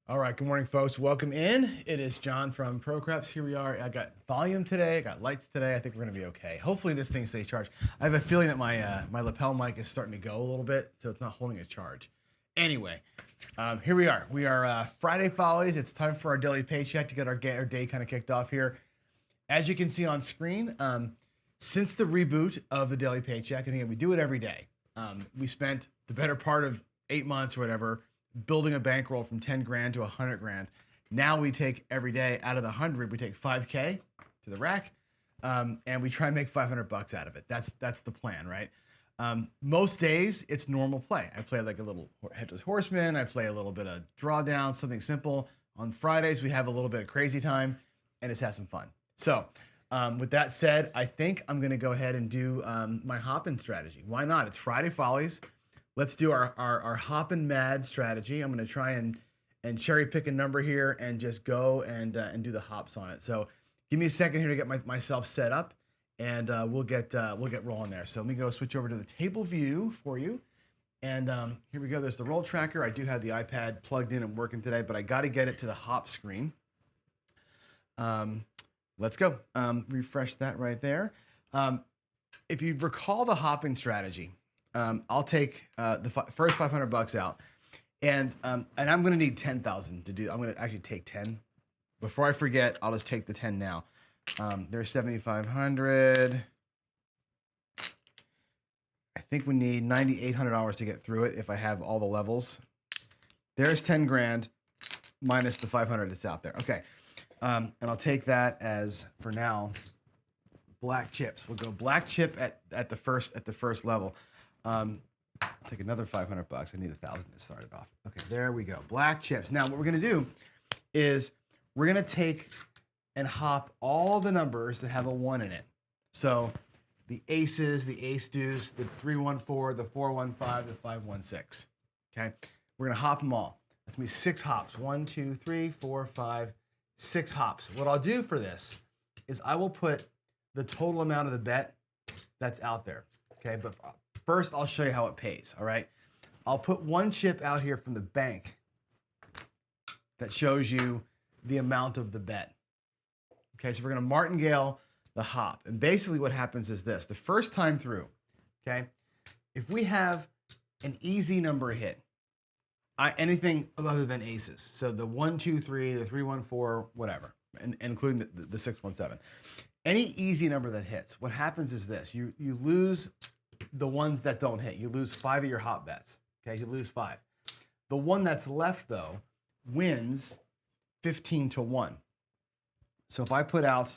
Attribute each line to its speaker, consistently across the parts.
Speaker 1: All right, good morning, folks. Welcome in. It is John from ProCreps. Here we are. I got volume today. I got lights today. I think we're going to be okay. Hopefully, this thing stays charged. I have a feeling that my lapel mic is starting to go a little bit, so it's not holding a charge. Anyway, here we are. We are Friday Follies. It's time for our daily paycheck to get our day kind of kicked off here. As you can see on screen, since the reboot of the daily paycheck, and again, we do it every day. We spent the better part of 8 months or whatever building a bankroll from 10 grand to 100 grand. Now we take every day out of the 100, we take 5K to the rack, and we try and make 500 bucks out of it. That's the plan, right? Most days it's normal play. I play like a little headless horseman. I play a little bit of drawdown, something simple. On Fridays we have a little bit of crazy time, and just have some fun. So with that said, I think I'm gonna go ahead and do my hop-in strategy. Why not? It's Friday Follies. Let's do our hop-in mad strategy. I'm gonna try and cherry pick a number here and just go and do the hops on it. So give me a second here to get myself set up, and we'll get rolling there. So let me go switch over to the table view for you. And here we go. There's the roll tracker. I do have the iPad plugged in and working today, but I got to get it to the hop screen. Let's go. Refresh that right there. If you recall the hopping strategy, I'll take the first 500 bucks out, and I'm going to need 10,000 to do. I'm going to actually take 10. Before I forget, I'll just take the 10 now. There's 7,500. I think we need $9,800 to get through it if I have all the levels. There's 10 grand minus the 500 that's out there. Okay, and I'll take that as, for now, black chips. We'll go black chip at the first level. I'll take another 500 bucks. I need 1,000 to start it off. Okay, there we go. Black chips. Now, what we're going to do is we're going to take and hop all the numbers that have a 1 in it. So the aces, the ace deuce, the 314, the 415, the 516. Okay, we're going to hop them all. That's going to be 6 hops. 1, 2, 3, 4, 5, 6 hops. What I'll do for this is I will put the total amount of the bet that's out there. Okay, but first, I'll show you how it pays, all right? I'll put 1 chip out here from the bank that shows you the amount of the bet. Okay, so we're going to martingale the hop. And basically what happens is this. The first time through, okay, if we have an easy number hit, anything other than aces, so the 1, 2, 3, the 3, 1, 4, whatever, and including the 6, 1, 7, any easy number that hits, what happens is this. You lose the ones that don't hit. You lose 5 of your hop bets. Okay, you lose 5. The one that's left, though, wins 15 to 1. So if I put out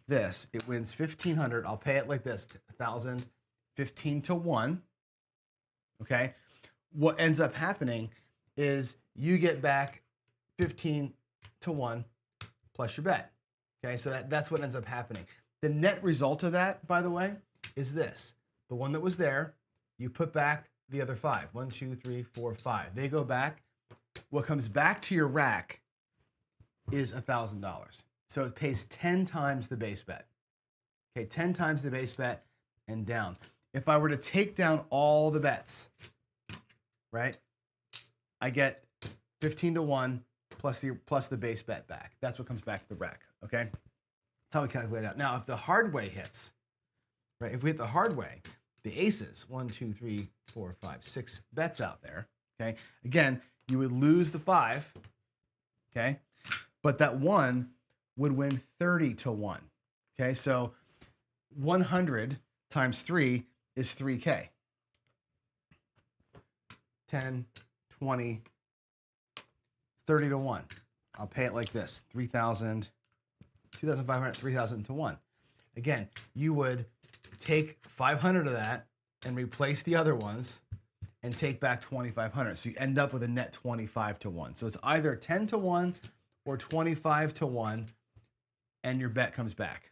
Speaker 1: this, it wins 1,500. I'll pay it like this, 1,000, 15 to 1. Okay, what ends up happening is you get back 15 to 1 plus your bet. Okay, so that's what ends up happening. The net result of that, by the way, is this. The one that was there, you put back the other 5. 1, 2, 3, 4, 5. They go back. What comes back to your rack is $1,000. So it pays 10 times the base bet. Okay, 10 times the base bet and down. If I were to take down all the bets, right, I get 15 to 1 plus the base bet back. That's what comes back to the rack. Okay, that's how we calculate it out. Now, if the hard way hits, right, if we hit the hard way, the aces, 1, 2, 3, 4, 5, 6 bets out there, okay? Again, you would lose the 5, okay? But that 1 would win 30 to 1, okay? So 100 times 3 is 3K. 10, 20, 30 to 1. I'll pay it like this, 3,000, 2,500, 3,000 to 1. Again, you would take 500 of that and replace the other ones and take back 2,500. So you end up with a net 25 to 1. So it's either 10 to 1 or 25 to 1, and your bet comes back.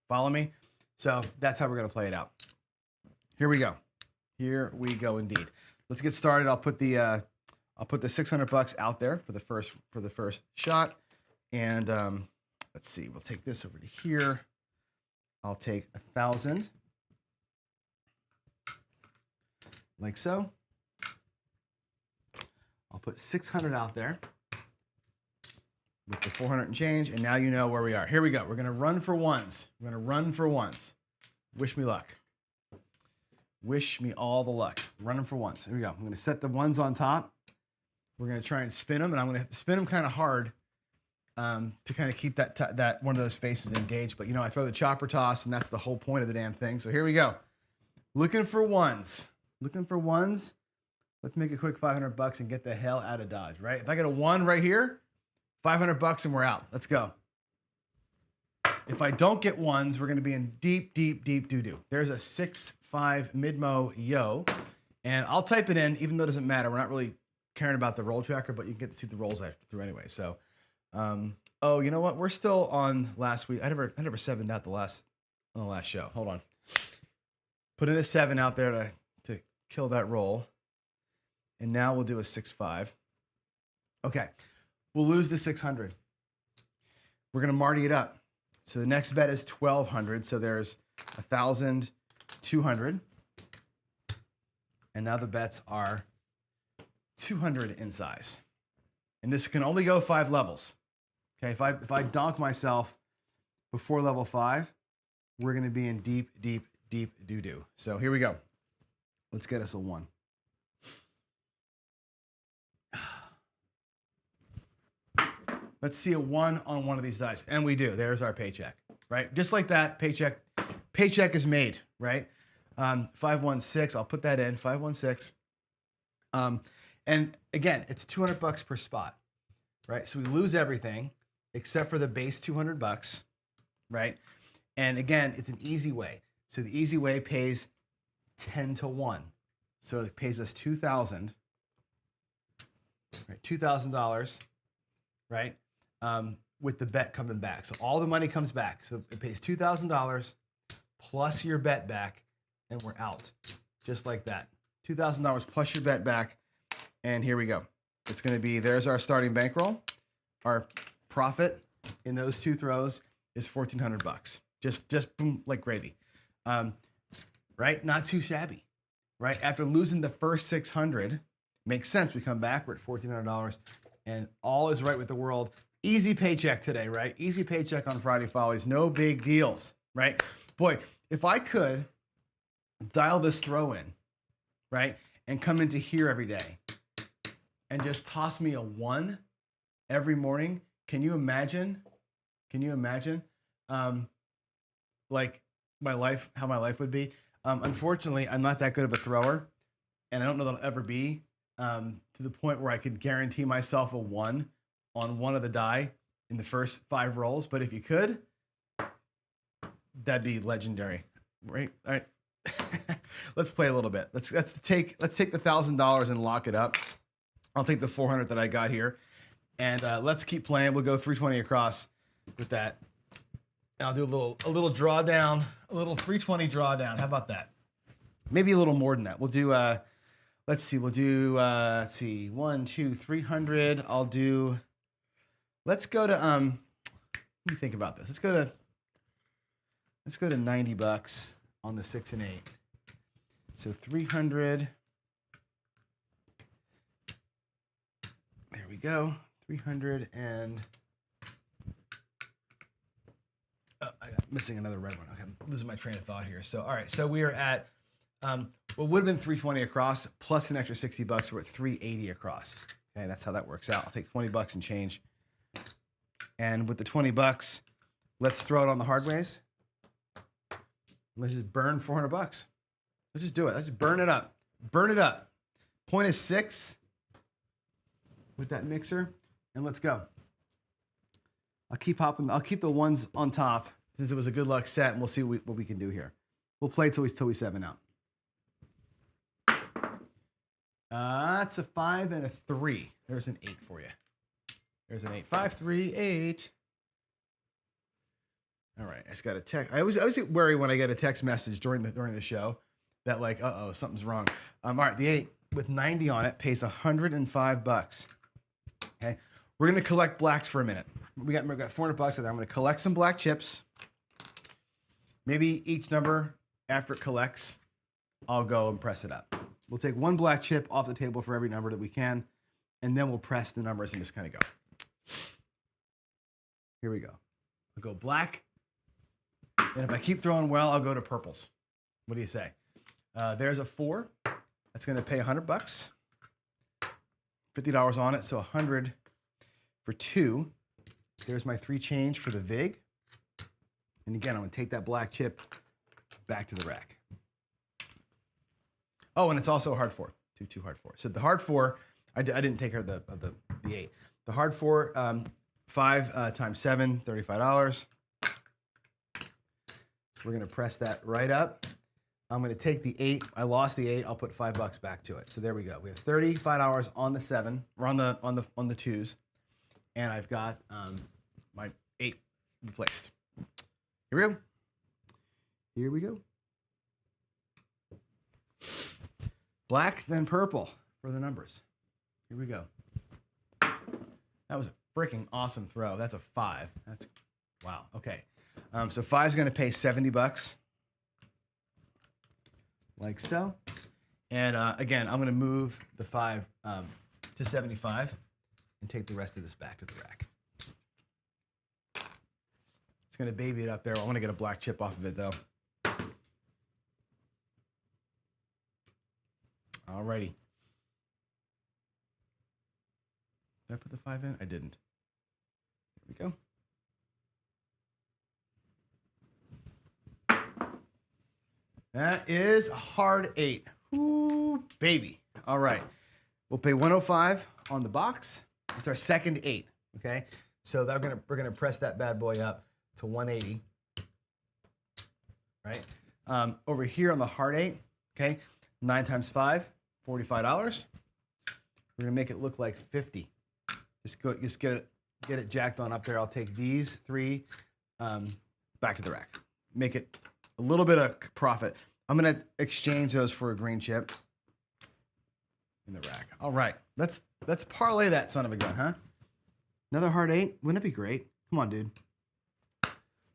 Speaker 1: Follow me? So that's how we're going to play it out. Here we go. Here we go indeed. Let's get started. I'll put the 600 bucks out there for the first shot, and let's see. We'll take this over to here. I'll take 1,000, like so. I'll put 600 out there. with the 400 and change, and now you know where we are. Here we go. We're going to run for ones. We're going to run for ones. Wish me luck. Wish me all the luck. Running for ones. Here we go. I'm going to set the ones on top. We're going to try and spin them, and I'm going to have to spin them kind of hard to kind of keep that one of those faces engaged. But, you know, I throw the chopper toss, and that's the whole point of the damn thing. So here we go. Looking for ones. Looking for ones. Let's make a quick $500 and get the hell out of Dodge, right? If I get a 1 right here, $500 and we're out. Let's go. If I don't get ones, we're going to be in deep, deep, deep doo-doo. There's a 6-5 mid-mo yo, and I'll type it in, even though it doesn't matter. We're not really caring about the roll tracker, but you can get to see the rolls I threw anyway. So, oh, you know what? We're still on last week. I never 7'd out on the last show. Hold on. Put in a 7 out there to kill that roll. And now we'll do a 6-5. Okay. We'll lose the 600. We're going to Marty it up. So the next bet is 1,200. So there's 1,200. And now the bets are 200 in size. And this can only go 5 levels. Okay, if I donk myself before level 5, we're going to be in deep, deep, deep doo-doo. So here we go. Let's get us a 1. Let's see a 1 on one of these dice. And we do. There's our paycheck, right? Just like that, paycheck is made, right? 516, I'll put that in, 516. And again, it's $200 per spot, right? So we lose everything except for the base $200, right? And again, it's an easy way. So the easy way pays 10 to 1. So it pays us $2,000, right? $2,000, right? With the bet coming back. So all the money comes back. So it pays $2,000 plus your bet back, and we're out. Just like that. $2,000 plus your bet back. And here we go. It's going to be, there's our starting bankroll. Our profit in those 2 throws is $1,400. Just boom, like gravy. Right? Not too shabby. Right? After losing the first 600, makes sense. We come back, we're at $1,400, and all is right with the world. Easy paycheck today, right? Easy paycheck on Friday Follies. No big deals, right? Boy, if I could dial this throw in, right, and come into here every day and just toss me a 1 every morning, can you imagine? Can you imagine, like my life, how my life would be? Unfortunately, I'm not that good of a thrower, and I don't know that I'll ever be to the point where I could guarantee myself a 1 on one of the die in the first 5 rolls. But if you could, that'd be legendary, right? All right. Let's play a little bit. Let's take the $1,000 and lock it up. I'll take the 400 that I got here, and let's keep playing. We'll go 320 across with that. I'll do a little drawdown, a little 320 drawdown. How about that? Maybe a little more than that. We'll do let's see. We'll do 1, 2, 300. I'll do. Let's go to Let me think about this. Let's go to $90 on the 6 and 8. So 300. There we go. 300 and I'm missing another red one. Okay, I'm losing my train of thought here. So all right. So we are at what would have been 320 across plus an extra $60. We're at 380 across. Okay, that's how that works out. I'll take $20 and change. And with the $20, let's throw it on the hard ways. Let's just burn $400. Let's just do it. Let's just burn it up. Burn it up. Point is 6 with that mixer, and let's go. I'll keep hopping. I'll keep the ones on top since it was a good luck set, and we'll see what we can do here. We'll play till we 7 out. It's a 5 and a 3. There's an 8 for you. There's an 8. 5, 3, 8. All right, I just got a text. I always get worried when I get a text message during the show that like, uh-oh, something's wrong. All right, the 8 with 90 on it pays $105. Okay, we're gonna collect blacks for a minute. We got $400 there. I'm gonna collect some black chips. Maybe each number after it collects, I'll go and press it up. We'll take 1 black chip off the table for every number that we can, and then we'll press the numbers and just kind of go. Here we go. I'll go black. And if I keep throwing well, I'll go to purples. What do you say? There's a 4. That's going to pay $100. $50 on it, so 100 for 2. There's my 3 change for the VIG. And again, I'm going to take that black chip back to the rack. Oh, and it's also a hard 4. 2 hard 4. So the hard 4, I didn't take care of the 8. The hard 4, 5 times 7, $35. We're going to press that right up. I'm going to take the 8. I lost the 8. I'll put $5 back to it. So there we go. We have $35 on the 7, or on the 2s, and I've got my 8 replaced. Here we go. Here we go. Black, then purple for the numbers. Here we go. That was a freaking awesome throw. That's a 5. That's wow. Okay. So 5 is going to pay $70. Like so. And again, I'm going to move the 5 to 75 and take the rest of this back to the rack. It's going to baby it up there. I want to get a black chip off of it though. Alrighty. Did I put the 5 in? I didn't. There we go. That is a hard 8. Ooh, baby. All right. We'll pay $105 on the box. It's our second 8. Okay. So we're gonna press that bad boy up to 180. Right. Over here on the hard 8. Okay. 9 times 5, $45. We're gonna make it look like 50. Just get it jacked on up there. I'll take these 3 back to the rack. Make it a little bit of profit. I'm going to exchange those for a green chip in the rack. All right. Let's parlay that son of a gun, huh? Another hard 8? Wouldn't that be great? Come on, dude.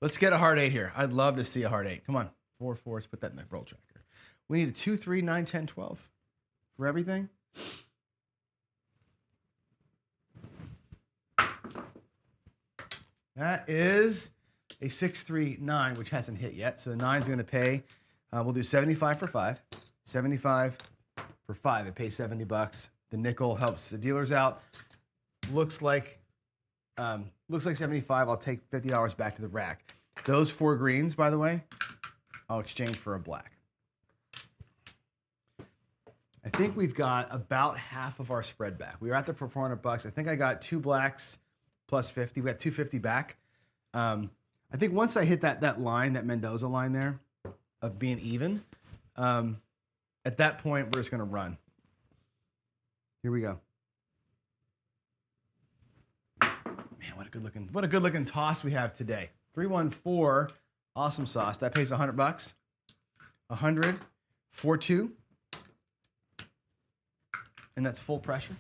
Speaker 1: Let's get a hard 8 here. I'd love to see a hard 8. Come on. 4, 4. Let's put that in the roll tracker. We need a 2, 3, 9, 10, 12 for everything. That is a 6, 3, 9, which hasn't hit yet. So the 9 is going to pay. We'll do 75 for 5. 75 for 5. It pays $70. The nickel helps the dealers out. Looks like 75. I'll take $50 back to the rack. Those 4 greens, by the way, I'll exchange for a black. I think we've got about half of our spread back. We were at there for $400. I think I got 2 blacks plus 50. We got 250 back. I think once I hit that line, that Mendoza line there of being even, at that point, we're just going to run. Here we go. Man, what a good looking toss we have today. 314, awesome sauce. That pays $100. 100, 4-2. And that's full pressure.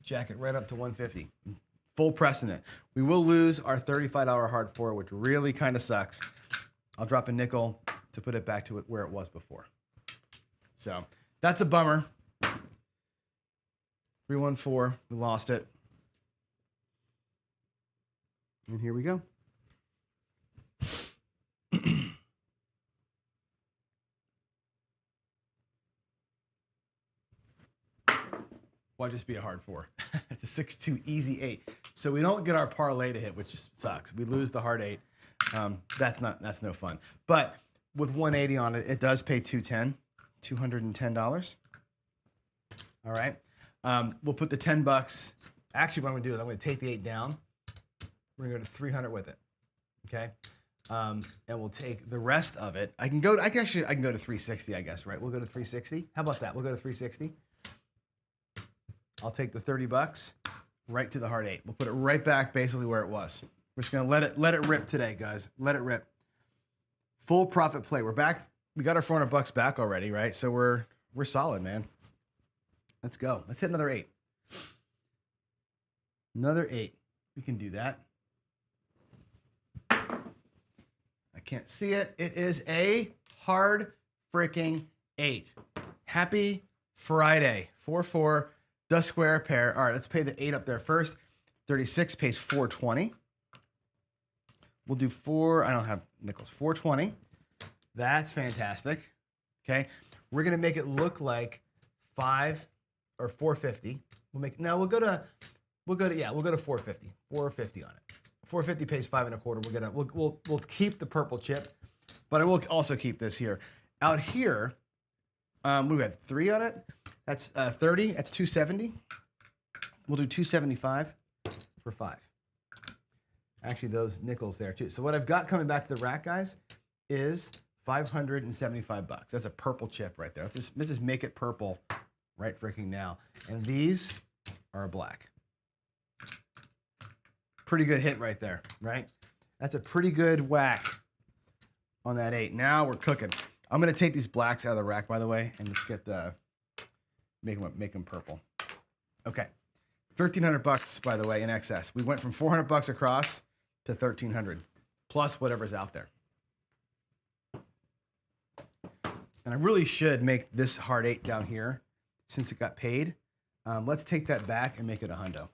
Speaker 1: Jack it right up to 150. Full pressing it. We will lose our $35 hard 4, which really kind of sucks. I'll drop a nickel to put it back to where it was before. So that's a bummer. 314, we lost it. And here we go. Why just be a hard 4? It's a 6-2 easy 8. So we don't get our parlay to hit, which just sucks. We lose the hard 8. That's no fun. But with 180 on it, it does pay $210. All right. We'll put the $10. Actually, what I'm gonna do is I'm gonna take the 8 down. We're gonna go to 300 with it. Okay. And we'll take the rest of it. I can go to 360, I guess, right? We'll go to 360. How about that? We'll go to 360. I'll take the $30 right to the hard 8. We'll put it right back basically where it was. We're just gonna let it rip today, guys. Let it rip. Full profit play. We're back. We got our $400 back already, right? So we're solid, man. Let's go. Let's hit another 8. Another 8. We can do that. I can't see it. It is a hard freaking 8. Happy Friday. 4-4. The square pair. All right, let's pay the 8 up there first. 36 pays 420. We'll do I don't have nickels, 420. That's fantastic. Okay. We're going to make it look like 450. We'll go to 450. 450 on it. 450 pays 5 1/4. We'll keep the purple chip, but I will also keep this here. Out here, we have 3 on it. That's 30. That's 270. We'll do 275 for 5. Actually, those nickels there too. So what I've got coming back to the rack, guys, is $575. That's a purple chip right there. Let's just make it purple right freaking now. And these are a black. Pretty good hit right there, right? That's a pretty good whack on that 8. Now we're cooking. I'm gonna take these blacks out of the rack, by the way, and let's get make them purple. Okay, $1,300, by the way, in excess. We went from $400 across to $1,300 plus whatever's out there. And I really should make this hard 8 down here since it got paid. Let's take that back and make it a hundo.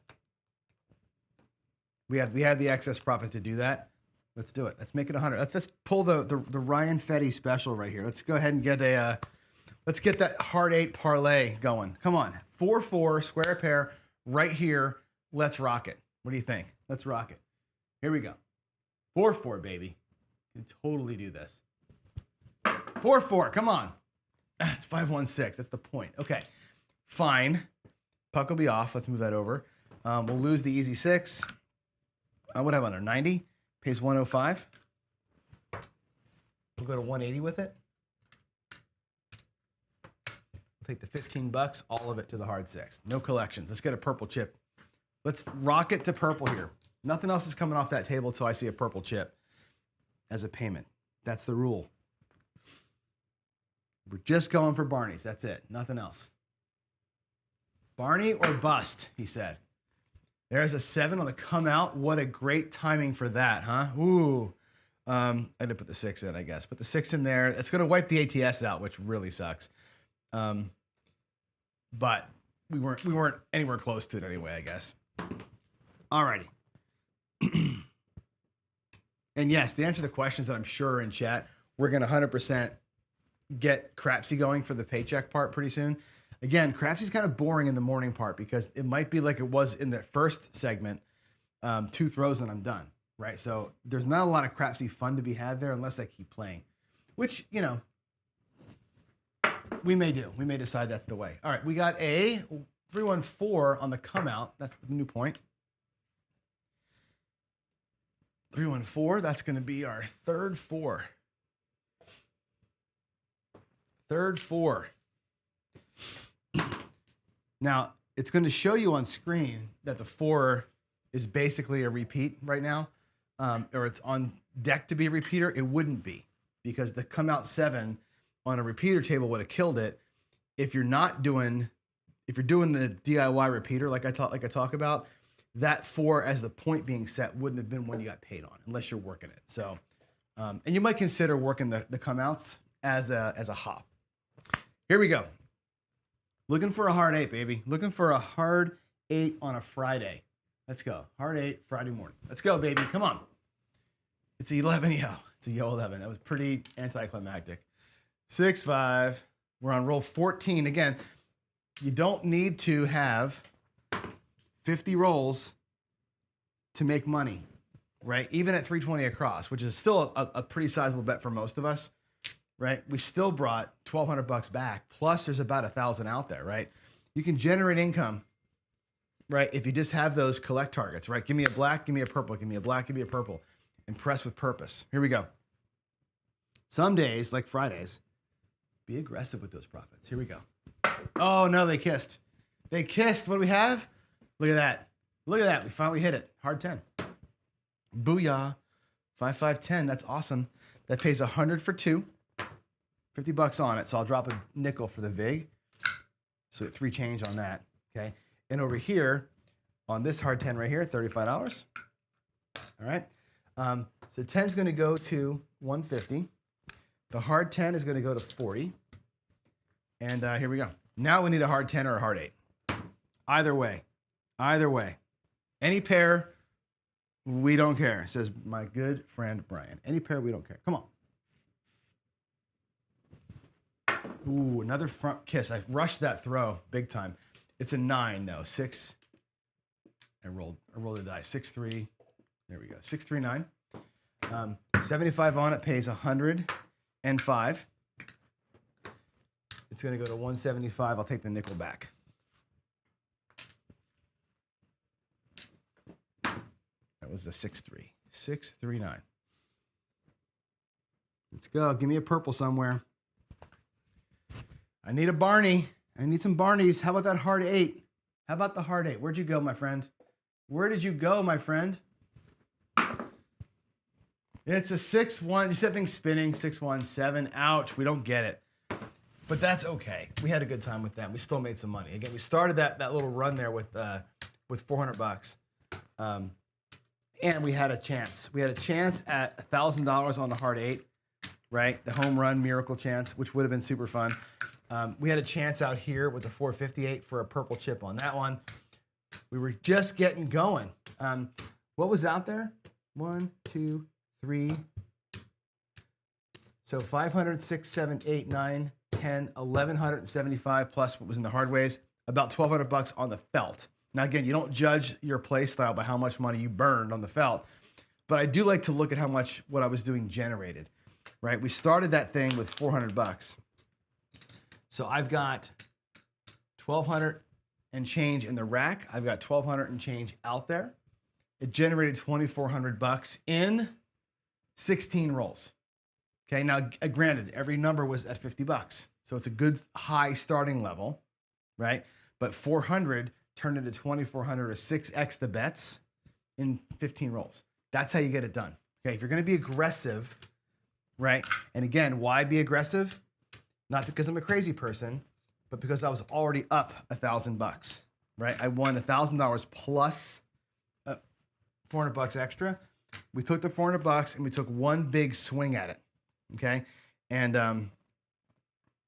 Speaker 1: We have the excess profit to do that. Let's do it. Let's make it 100. Let's pull the Ryan Fetty special right here. Let's go ahead and get let's get that hard 8 parlay going. Come on, 4-4 square pair right here. Let's rock it. What do you think? Let's rock it. Here we go. 4-4, baby. You can totally do this. 4-4. Come on. It's 5-1-6. That's the point. Okay. Fine. Puck will be off. Let's move that over. We'll lose the easy 6. What have I under 90? Pays 105. We'll go to 180 with it. Take the $15, all of it to the hard 6. No collections. Let's get a purple chip. Let's rock it to purple here. Nothing else is coming off that table until I see a purple chip as a payment. That's the rule. We're just going for Barney's. That's it. Nothing else. Barney or bust, he said. There's a 7 on the come out. What a great timing for that, huh? Ooh. I had to put the 6 in, I guess. Put the 6 in there. It's going to wipe the ATS out, which really sucks. But we weren't anywhere close to it anyway, I guess. Alrighty. And yes, the answer to the questions that I'm sure are in chat, we're going to 100% get Crapsy going for the paycheck part pretty soon. Again, Crapsy's kind of boring in the morning part because it might be like it was in the first segment, 2 throws and I'm done, right? So there's not a lot of Crapsy fun to be had there unless I keep playing, which, you know, we may do. We may decide that's the way. All right, we got a 314 on the come out. That's the new point. 314, that's going to be our third 4. Third 4. Now, it's going to show you on screen that the 4 is basically a repeat right now, or it's on deck to be a repeater. It wouldn't be because the come out 7 on a repeater table would have killed it. If you're doing the DIY repeater like I talk about, that 4 as the point being set wouldn't have been one you got paid on unless you're working it. So, and you might consider working the come outs as a hop. Here we go. Looking for a hard 8, baby. Looking for a hard 8 on a Friday. Let's go. Hard 8 Friday morning. Let's go, baby. Come on. It's 11, yo. It's a yo 11. That was pretty anticlimactic. 6-5. We're on roll 14. Again, you don't need to have 50 rolls to make money, right? Even at 320 across, which is still a pretty sizable bet for most of us, right? We still brought $1,200 back. Plus, there's about 1,000 out there, right? You can generate income, right? If you just have those collect targets, right? Give me a black, give me a purple, give me a black, give me a purple. Impress with purpose. Here we go. Some days, like Fridays, be aggressive with those profits. Here we go. Oh, no, they kissed. They kissed. What do we have? Look at that. Look at that. We finally hit it. Hard 10. Booyah. 5-5-10. That's awesome. That pays 100 for 2. $50 on it. So I'll drop a nickel for the VIG. So 3 change on that. Okay. And over here, on this hard 10 right here, $35. All right. So 10 is going to go to 150. The hard 10 is going to go to 40. And here we go. Now we need a hard 10 or a hard 8. Either way. Either way. Any pair, we don't care, says my good friend Brian. Any pair, we don't care. Come on. Ooh, another front kiss. I rushed that throw big time. It's a 9 though. 6. I rolled the die. 6-3. There we go. 6-3-9. 75 on it pays 105. It's going to go to 175. I'll take the nickel back. That was a 6-3. 6-3-9. Let's go. Give me a purple somewhere. I need a Barney. I need some Barneys. How about that hard 8? How about the hard 8? Where'd you go, my friend? Where did you go, my friend? It's a 6-1. You said things spinning. 6-1-7. Ouch. We don't get it. But that's okay. We had a good time with that. We still made some money. Again, we started that little run there with $400. And we had a chance. We had a chance at $1,000 on the hard 8, right? The home run miracle chance, which would have been super fun. We had a chance out here with the 458 for a purple chip on that one. We were just getting going. What was out there? 1, 2, 3. So 500, 6, 7, 8, 9, 10, 1,175 plus what was in the hard ways. About $1,200 on the felt. Now, again, you don't judge your play style by how much money you burned on the felt, but I do like to look at how much what I was doing generated, right? We started that thing with $400. So I've got 1,200 and change in the rack. I've got 1,200 and change out there. It generated $2,400 in 16 rolls. Okay, now granted, every number was at $50. So it's a good high starting level, right? But 400 turned into 2,400 or 6x the bets in 15 rolls. That's how you get it done. Okay, if you're going to be aggressive, right? And again, why be aggressive? Not because I'm a crazy person, but because I was already up $1,000, right? I won $1,000 plus $400 extra. We took the $400 and we took one big swing at it, okay? And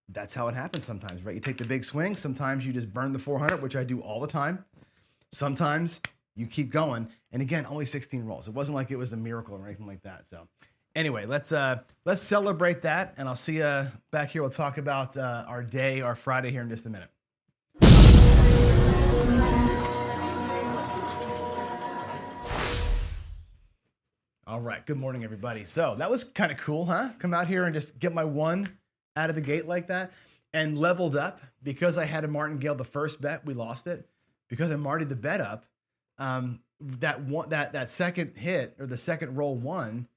Speaker 1: that's how it happens sometimes, right? You take the big swing. Sometimes you just burn the 400, which I do all the time. Sometimes you keep going. And again, only 16 rolls. It wasn't like it was a miracle or anything like that. So anyway, let's celebrate that. And I'll see you back here. We'll talk about our day, our Friday here in just a minute. All right. Good morning, everybody. So that was kind of cool, huh? Come out here and just get my one out of the gate like that and leveled up because I had a martingale the first bet. We lost it because I martied the bet up. That second hit or the second roll one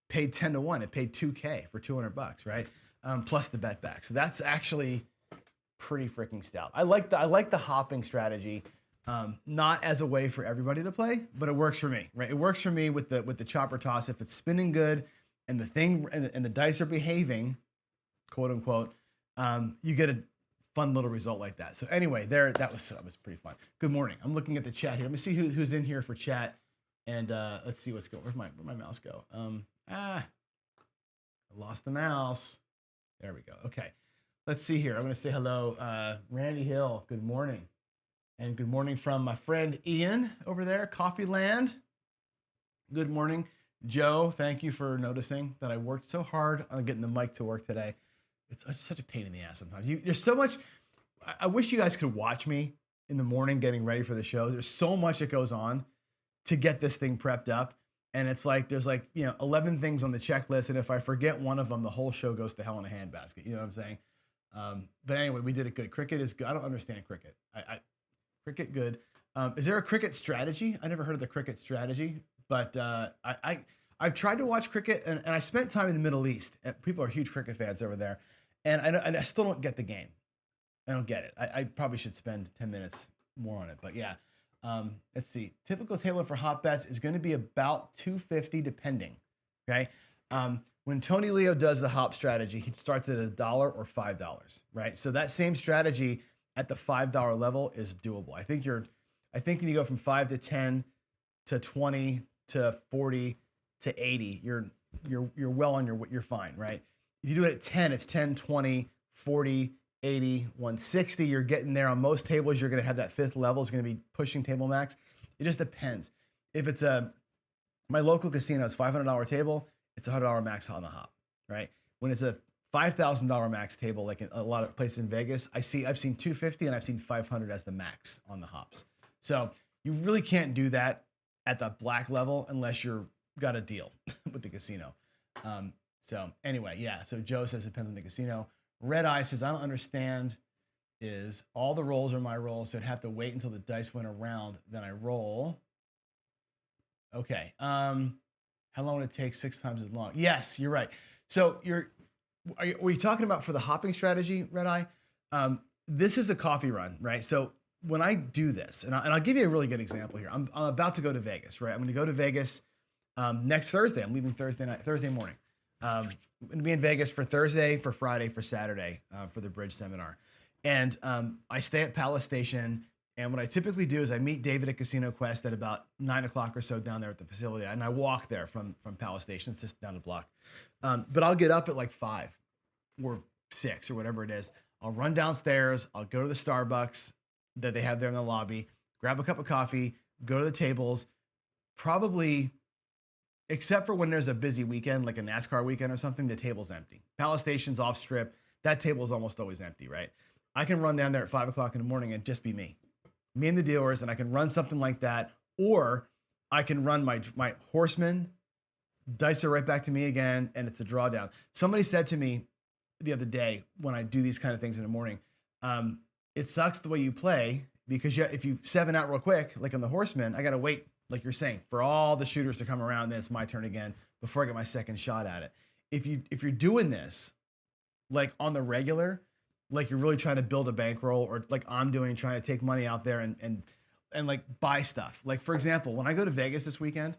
Speaker 1: paid 10 to 1. It paid $2K for $200, right? Plus the bet back. So that's actually pretty freaking stout. I like the hopping strategy. Not as a way for everybody to play, but it works for me, right? It works for me with the chopper toss. If it's spinning good and the thing and the dice are behaving, quote unquote, you get a fun little result like that. So anyway, that was pretty fun. Good morning. I'm looking at the chat here. Let me see who's in here for chat, and let's see what's going. Where'd my mouse go? I lost the mouse. There we go. Okay, let's see here. I'm gonna say hello, Randy Hill. Good morning. And good morning from my friend Ian over there, Coffee Land. Good morning, Joe. Thank you for noticing that I worked so hard on getting the mic to work today. It's such a pain in the ass sometimes. There's so much. I wish you guys could watch me in the morning getting ready for the show. There's so much that goes on to get this thing prepped up. And it's like, there's 11 things on the checklist. And if I forget one of them, the whole show goes to hell in a handbasket. You know what I'm saying? But anyway, we did it good. Cricket is good. I don't understand cricket. Cricket good. Is there a cricket strategy? I never heard of the cricket strategy, but I've tried to watch cricket, and I spent time in the Middle East. And people are huge cricket fans over there, and I still don't get the game. I don't get it. I probably should spend 10 minutes more on it, but yeah. Let's see. Typical table for hot bets is going to be about 250 depending. Okay. When Tony Leo does the hop strategy, he starts at $1 or $5, right? So that same strategy at the $5 level is doable. I think when you go from 5 to 10 to 20 to 40 to 80, you're well on you're fine, right? If you do it at 10, it's 10, 20, 40, 80, 160. You're getting there on most tables. You're going to have that fifth level is going to be pushing table max. It just depends. If it's my local casino is $500 table, it's $100 max on the hop, right? When it's a $5,000 max table, like in a lot of places in Vegas, I've seen 250 and I've seen 500 as the max on the hops. So you really can't do that at the black level unless you're got a deal with the casino. So anyway, yeah. So Joe says it depends on the casino. Red Eye says I don't understand. Is all the rolls are my rolls, so I'd have to wait until the dice went around, then I roll. Okay. How long would it take 6 times as long? Yes, you're right. So were you talking about for the hopping strategy, Red Eye? This is a coffee run, right? So when I do this, and I'll give you a really good example here. I'm about to go to Vegas, right? I'm going to go to Vegas next Thursday. I'm leaving Thursday morning. I'm going to be in Vegas for Thursday, for Friday, for Saturday, for the bridge seminar. And I stay at Palace Station. And what I typically do is I meet David at Casino Quest at about 9 o'clock or so down there at the facility. And I walk there from Palace Station. It's just down the block. But I'll get up at like 5 or 6 or whatever it is. I'll run downstairs. I'll go to the Starbucks that they have there in the lobby, grab a cup of coffee, go to the tables, probably, except for when there's a busy weekend, like a NASCAR weekend or something, the table's empty. Palace Station's off strip. That table is almost always empty, right? I can run down there at 5 o'clock in the morning and just be me and the dealers, and I can run something like that, or I can run my horseman, dice are right back to me again, and it's a drawdown. Somebody said to me the other day when I do these kind of things in the morning, it sucks the way you play because if you 7 out real quick, like on the horseman, I got to wait, like you're saying, for all the shooters to come around, then it's my turn again before I get my second shot at it. If you're doing this, like on the regular, like you're really trying to build a bankroll, or like I'm doing, trying to take money out there and like buy stuff. Like for example, when I go to Vegas this weekend,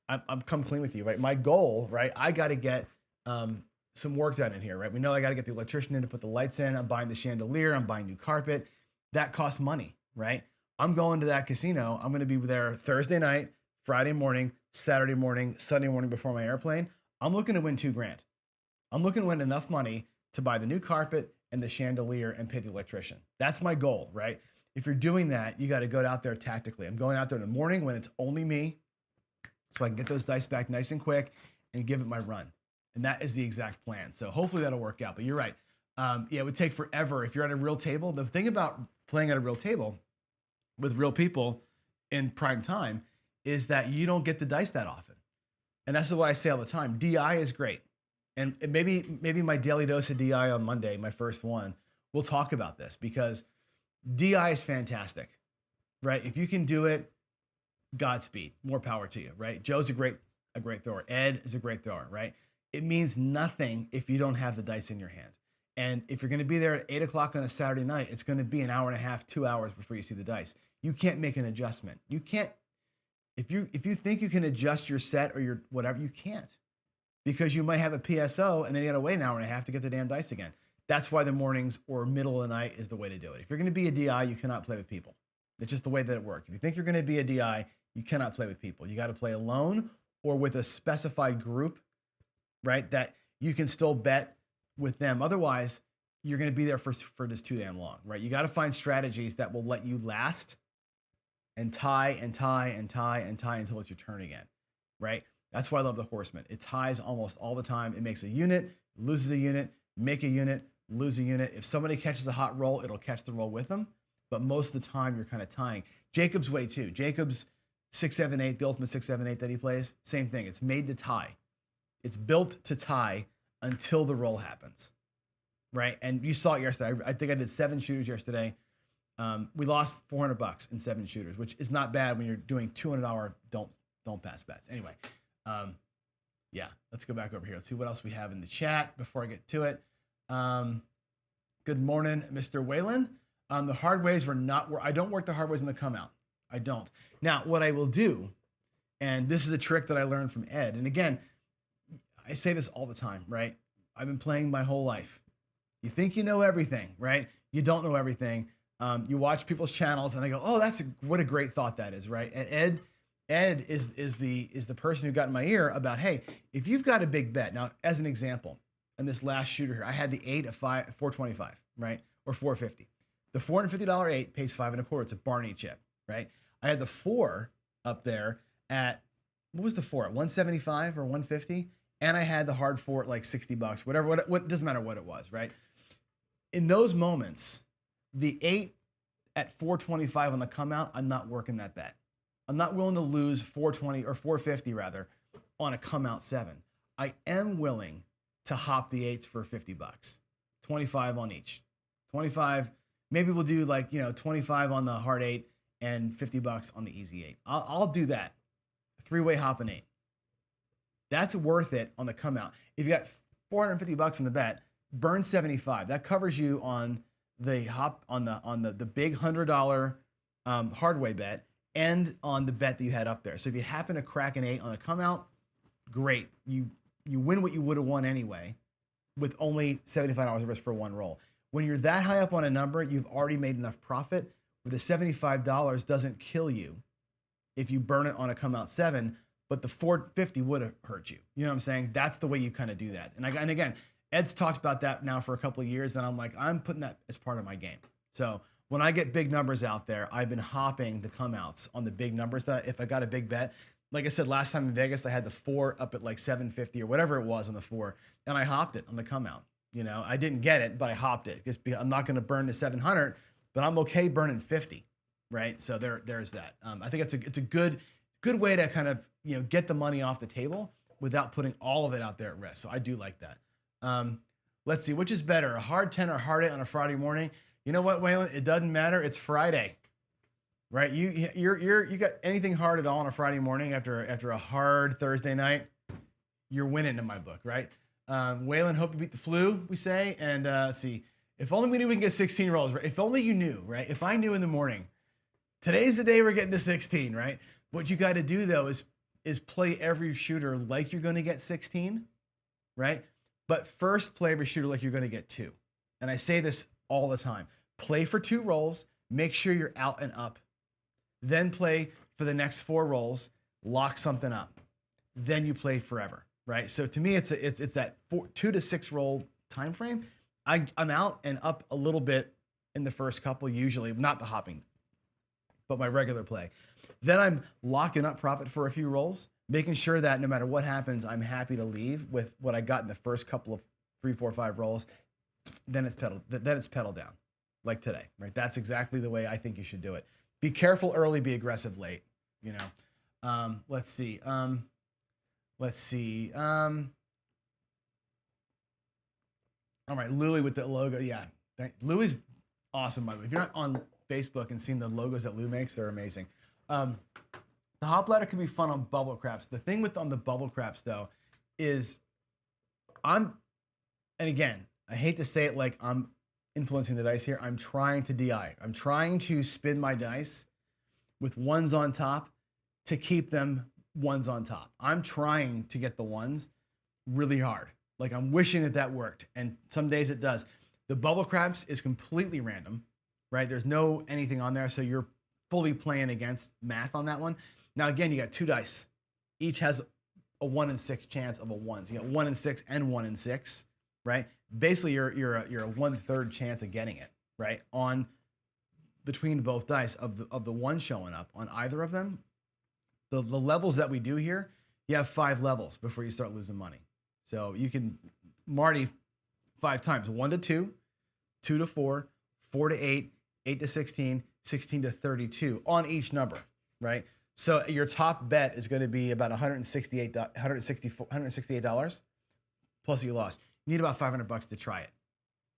Speaker 1: I'm come clean with you, right? My goal, right? I got to get some work done in here, right? We know I got to get the electrician in to put the lights in. I'm buying the chandelier. I'm buying new carpet. That costs money, right? I'm going to that casino. I'm going to be there Thursday night, Friday morning, Saturday morning, Sunday morning before my airplane. I'm looking to win $2,000. I'm looking to win enough money to buy the new carpet and the chandelier and pay the electrician. That's my goal, right? If you're doing that, you got to go out there tactically. I'm going out there in the morning when it's only me, so I can get those dice back nice and quick and give it my run. And that is the exact plan. So hopefully that'll work out. But you're right. Yeah, it would take forever if you're at a real table. The thing about playing at a real table with real people in prime time is that you don't get the dice that often. And that's what I say all the time. DI is great. And maybe my daily dose of DI on Monday, my first one, we'll talk about this because DI is fantastic, right? If you can do it, Godspeed, more power to you, right? Joe's a great thrower. Ed is a great thrower, right? It means nothing if you don't have the dice in your hand. And if you're going to be there at 8 o'clock on a Saturday night, it's going to be an hour and a half, 2 hours before you see the dice. You can't make an adjustment. You can't, if you think you can adjust your set or your whatever, you can't. Because you might have a PSO and then you got to wait an hour and a half to get the damn dice again. That's why the mornings or middle of the night is the way to do it. If you're going to be a DI, you cannot play with people. It's just the way that it works. If you think you're going to be a DI, you cannot play with people. You got to play alone or with a specified group, right? That you can still bet with them. Otherwise, you're going to be there for just too damn long, right? You got to find strategies that will let you last and tie and tie and tie and tie until it's your turn again, right? That's why I love the horseman. It ties almost all the time. It makes a unit, loses a unit, make a unit, lose a unit. If somebody catches a hot roll, it'll catch the roll with them. But most of the time, you're kind of tying. Jacob's way too. Jacob's 6-7-8, the ultimate 6-7-8 that he plays, same thing. It's made to tie. It's built to tie until the roll happens, right? And you saw it yesterday. I think I did 7 shooters yesterday. We lost $400 in 7 shooters, which is not bad when you're doing $200 don't pass bets. Anyway. Yeah, let's go back over here. Let's see what else we have in the chat before I get to it. Good morning, Mr. Whalen. The hard ways I don't work the hard ways in the come out. I don't. Now, what I will do, and this is a trick that I learned from Ed, and again, I say this all the time, right? I've been playing my whole life. You think you know everything, right? You don't know everything. You watch people's channels and I go, oh, what a great thought that is, right? And Ed is the person who got in my ear about, hey, if you've got a big bet, now as an example, in this last shooter here, I had the 8 of 425, right? Or 450. The $450 8 pays 5 1/4. It's a Barney chip, right? I had the 4 up there at, what was the four? At 175 or 150? And I had the hard four at like $60, whatever, what doesn't matter what it was, right? In those moments, the 8 at 425 on the come out, I'm not working that bet. I'm not willing to lose 420 or 450 rather on a come out 7. I am willing to hop the 8s for $50, 25 on each. 25, maybe we'll do like, 25 on the hard 8 and $50 on the easy 8. I'll do that. 3-way hop an 8. That's worth it on the come out. If you got $450 in the bet, burn 75. That covers you on the hop on the big $100 hard way bet and on the bet that you had up there. So if you happen to crack an 8 on a come out, great. You win what you would have won anyway with only $75 of risk for one roll. When you're that high up on a number, you've already made enough profit where the $75 doesn't kill you if you burn it on a come out 7, but the 450 would have hurt you. You know what I'm saying? That's the way you kind of do that. And again, Ed's talked about that now for a couple of years, and I'm like, I'm putting that as part of my game. So when I get big numbers out there, I've been hopping the come outs on the big numbers that if I got a big bet, like I said, last time in Vegas, I had the 4 up at like 750 or whatever it was on the 4, and I hopped it on the come out. I didn't get it, but I hopped it. I'm not going to burn the 700, but I'm okay burning 50, right? So there's that. I think it's a good way to kind of get the money off the table without putting all of it out there at risk. So I do like that. Let's see, which is better, a hard 10 or hard 8 on a Friday morning? You know what, Waylon? It doesn't matter. It's Friday, right? You got anything hard at all on a Friday morning after a hard Thursday night? You're winning in my book, right? Waylon, hope you beat the flu, we say. And let's see, if only we knew we can get 16 rolls, right? If only you knew, right? If I knew in the morning, today's the day we're getting to 16, right? What you got to do though is play every shooter like you're going to get 16, right? But first play every shooter like you're going to get 2. And I say this all the time. Play for 2 rolls, make sure you're out and up. Then play for the next 4 rolls, lock something up. Then you play forever, right? So to me, it's that 2 to 6 roll time frame. I'm out and up a little bit in the first couple, usually, not the hopping, but my regular play. Then I'm locking up profit for a few rolls, making sure that no matter what happens, I'm happy to leave with what I got in the first couple of 3, 4, 5 rolls. Then it's pedal down, like today, right? That's exactly the way I think you should do it. Be careful early, be aggressive late. Let's see. All right, Louis with the logo. Yeah, Louis awesome, by the way. If you're not on Facebook and seeing the logos that Lou makes, they're amazing. The hop ladder can be fun on bubble craps. The thing on the bubble craps though is and again, I hate to say it like I'm influencing the dice here. I'm trying to DI. I'm trying to spin my dice with ones on top to keep them ones on top. I'm trying to get the ones really hard. Like I'm wishing that worked. And some days it does. The bubble craps is completely random, right? There's no anything on there. So you're fully playing against math on that one. Now, again, you got 2 dice. Each has a 1 in 6 chance of a 1. So you got 1 in 6 and 1 in 6, right? Basically, you're a 1/3 chance of getting it, right? On between both dice of the 1 showing up on either of them. The levels that we do here, you have 5 levels before you start losing money. So you can Marty 5 times: 1 to 2, 2 to 4, 4 to 8, 8 to 16, 16 to 32 on each number, right? So your top bet is going to be about $168 plus you lost. You need about $500 to try it.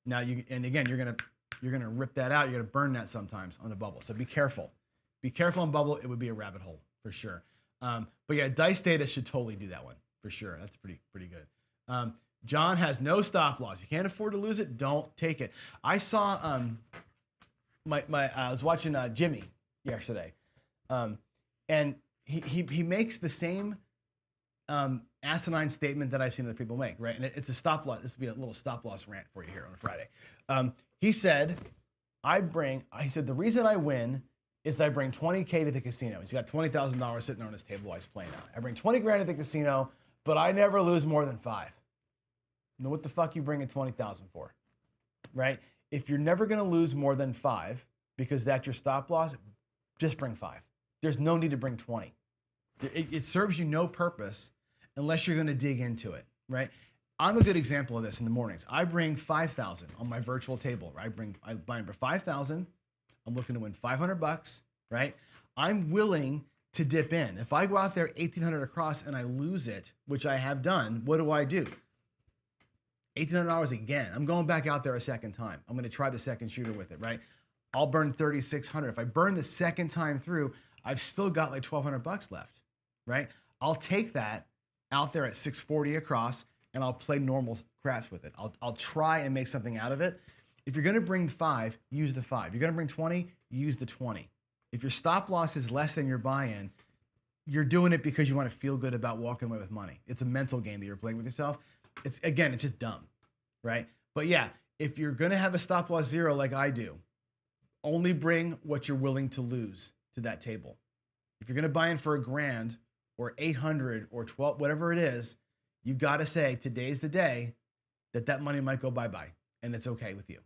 Speaker 1: Now again, you're gonna rip that out. You're gonna burn that sometimes on the bubble. So be careful. Be careful on bubble. It would be a rabbit hole for sure. But yeah, dice data should totally do that one for sure. That's pretty good. John has no stop loss. You can't afford to lose it. Don't take it. I saw I was watching Jimmy yesterday, and he makes the same asinine statement that I've seen other people make, right? And it's a stop loss. This would be a little stop loss rant for you here on a Friday. He said, the reason I win is that I bring $20K to the casino. He's got $20,000 sitting on his table while he's playing out. I bring 20 grand to the casino, but I never lose more than 5. Now, what the fuck you bringing 20,000 for, right? If you're never going to lose more than 5 because that's your stop loss, just bring 5. There's no need to bring 20. It serves you no purpose unless you're going to dig into it, right? I'm a good example of this in the mornings. I bring 5,000 on my virtual table. Right? I buy for 5,000. I'm looking to win 500 bucks, right? I'm willing to dip in. If I go out there 1,800 across and I lose it, which I have done, what do? $1,800 again. I'm going back out there a second time. I'm going to try the second shooter with it, right? I'll burn 3,600. If I burn the second time through, I've still got like 1,200 bucks left, right? I'll take that out there at 640 across and I'll play normal craps with it. I'll try and make something out of it. If you're going to bring 5, use the 5. You're going to bring 20, use the 20. If your stop loss is less than your buy-in, you're doing it because you want to feel good about walking away with money. It's a mental game that you're playing with yourself. It's just dumb, right? But yeah, if you're going to have a stop loss 0 like I do, only bring what you're willing to lose to that table. If you're going to buy in for $1,000 or 800 or 12, whatever it is, you got to say today's the day that money might go bye-bye, and it's okay with you.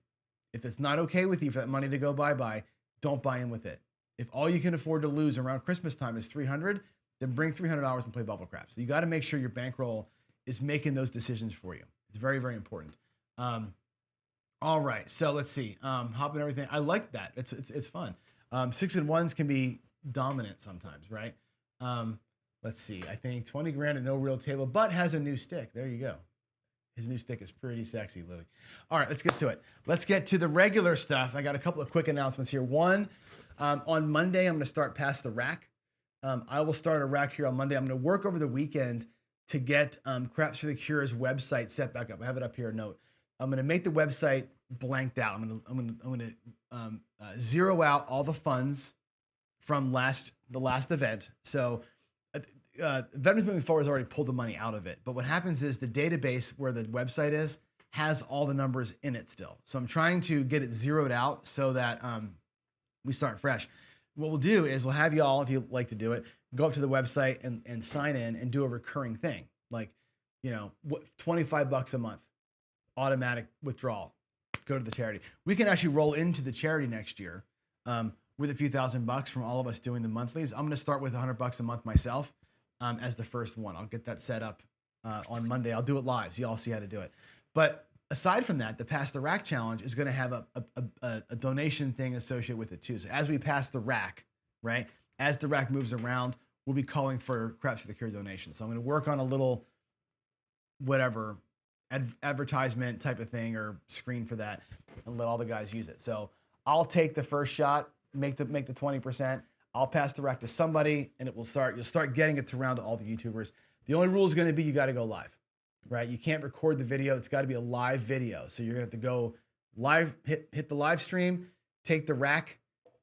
Speaker 1: If it's not okay with you for that money to go bye-bye, don't buy in with it. If all you can afford to lose around Christmas time is $300, then bring $300 and play bubble craps. So you got to make sure your bankroll is making those decisions for you. It's very, very important. All right, so let's see. Hopping everything. I like that. It's fun. 6 and 1s can be dominant sometimes, right? Let's see. I think 20 grand and no real table, but has a new stick. There you go. His new stick is pretty sexy, Louis. All right, let's get to it. Let's get to the regular stuff. I got a couple of quick announcements here. One, on Monday, I'm going to start Past the Rack. I will start a rack here on Monday. I'm going to work over the weekend to get Craps for the Cure's website set back up. I have it up here, a note. I'm going to make the website blanked out. I'm going to zero out all the funds from the last event. So Veterans Moving Forward has already pulled the money out of it. But what happens is the database where the website is has all the numbers in it still. So I'm trying to get it zeroed out so that we start fresh. What we'll do is we'll have y'all, if you like to do it, go up to the website and sign in and do a recurring thing. Like, 25 bucks a month, automatic withdrawal, go to the charity. We can actually roll into the charity next year with a few $1,000 from all of us doing the monthlies. I'm going to start with $100 a month myself as the first one. I'll get that set up on Monday. I'll do it live, so you all see how to do it. But aside from that, the Pass the Rack Challenge is going to have a donation thing associated with it too. So as we pass the rack, right, as the rack moves around, we'll be calling for Craps for the Cure donations. So I'm going to work on a little, whatever, advertisement type of thing or screen for that and let all the guys use it. So I'll take the first shot, make the 20%. I'll pass the rack to somebody and you'll start getting it around to all the YouTubers. The only rule is going to be you got to go live, right? You can't record the video. It's got to be a live video. So you're going to have to go live, hit the live stream, take the rack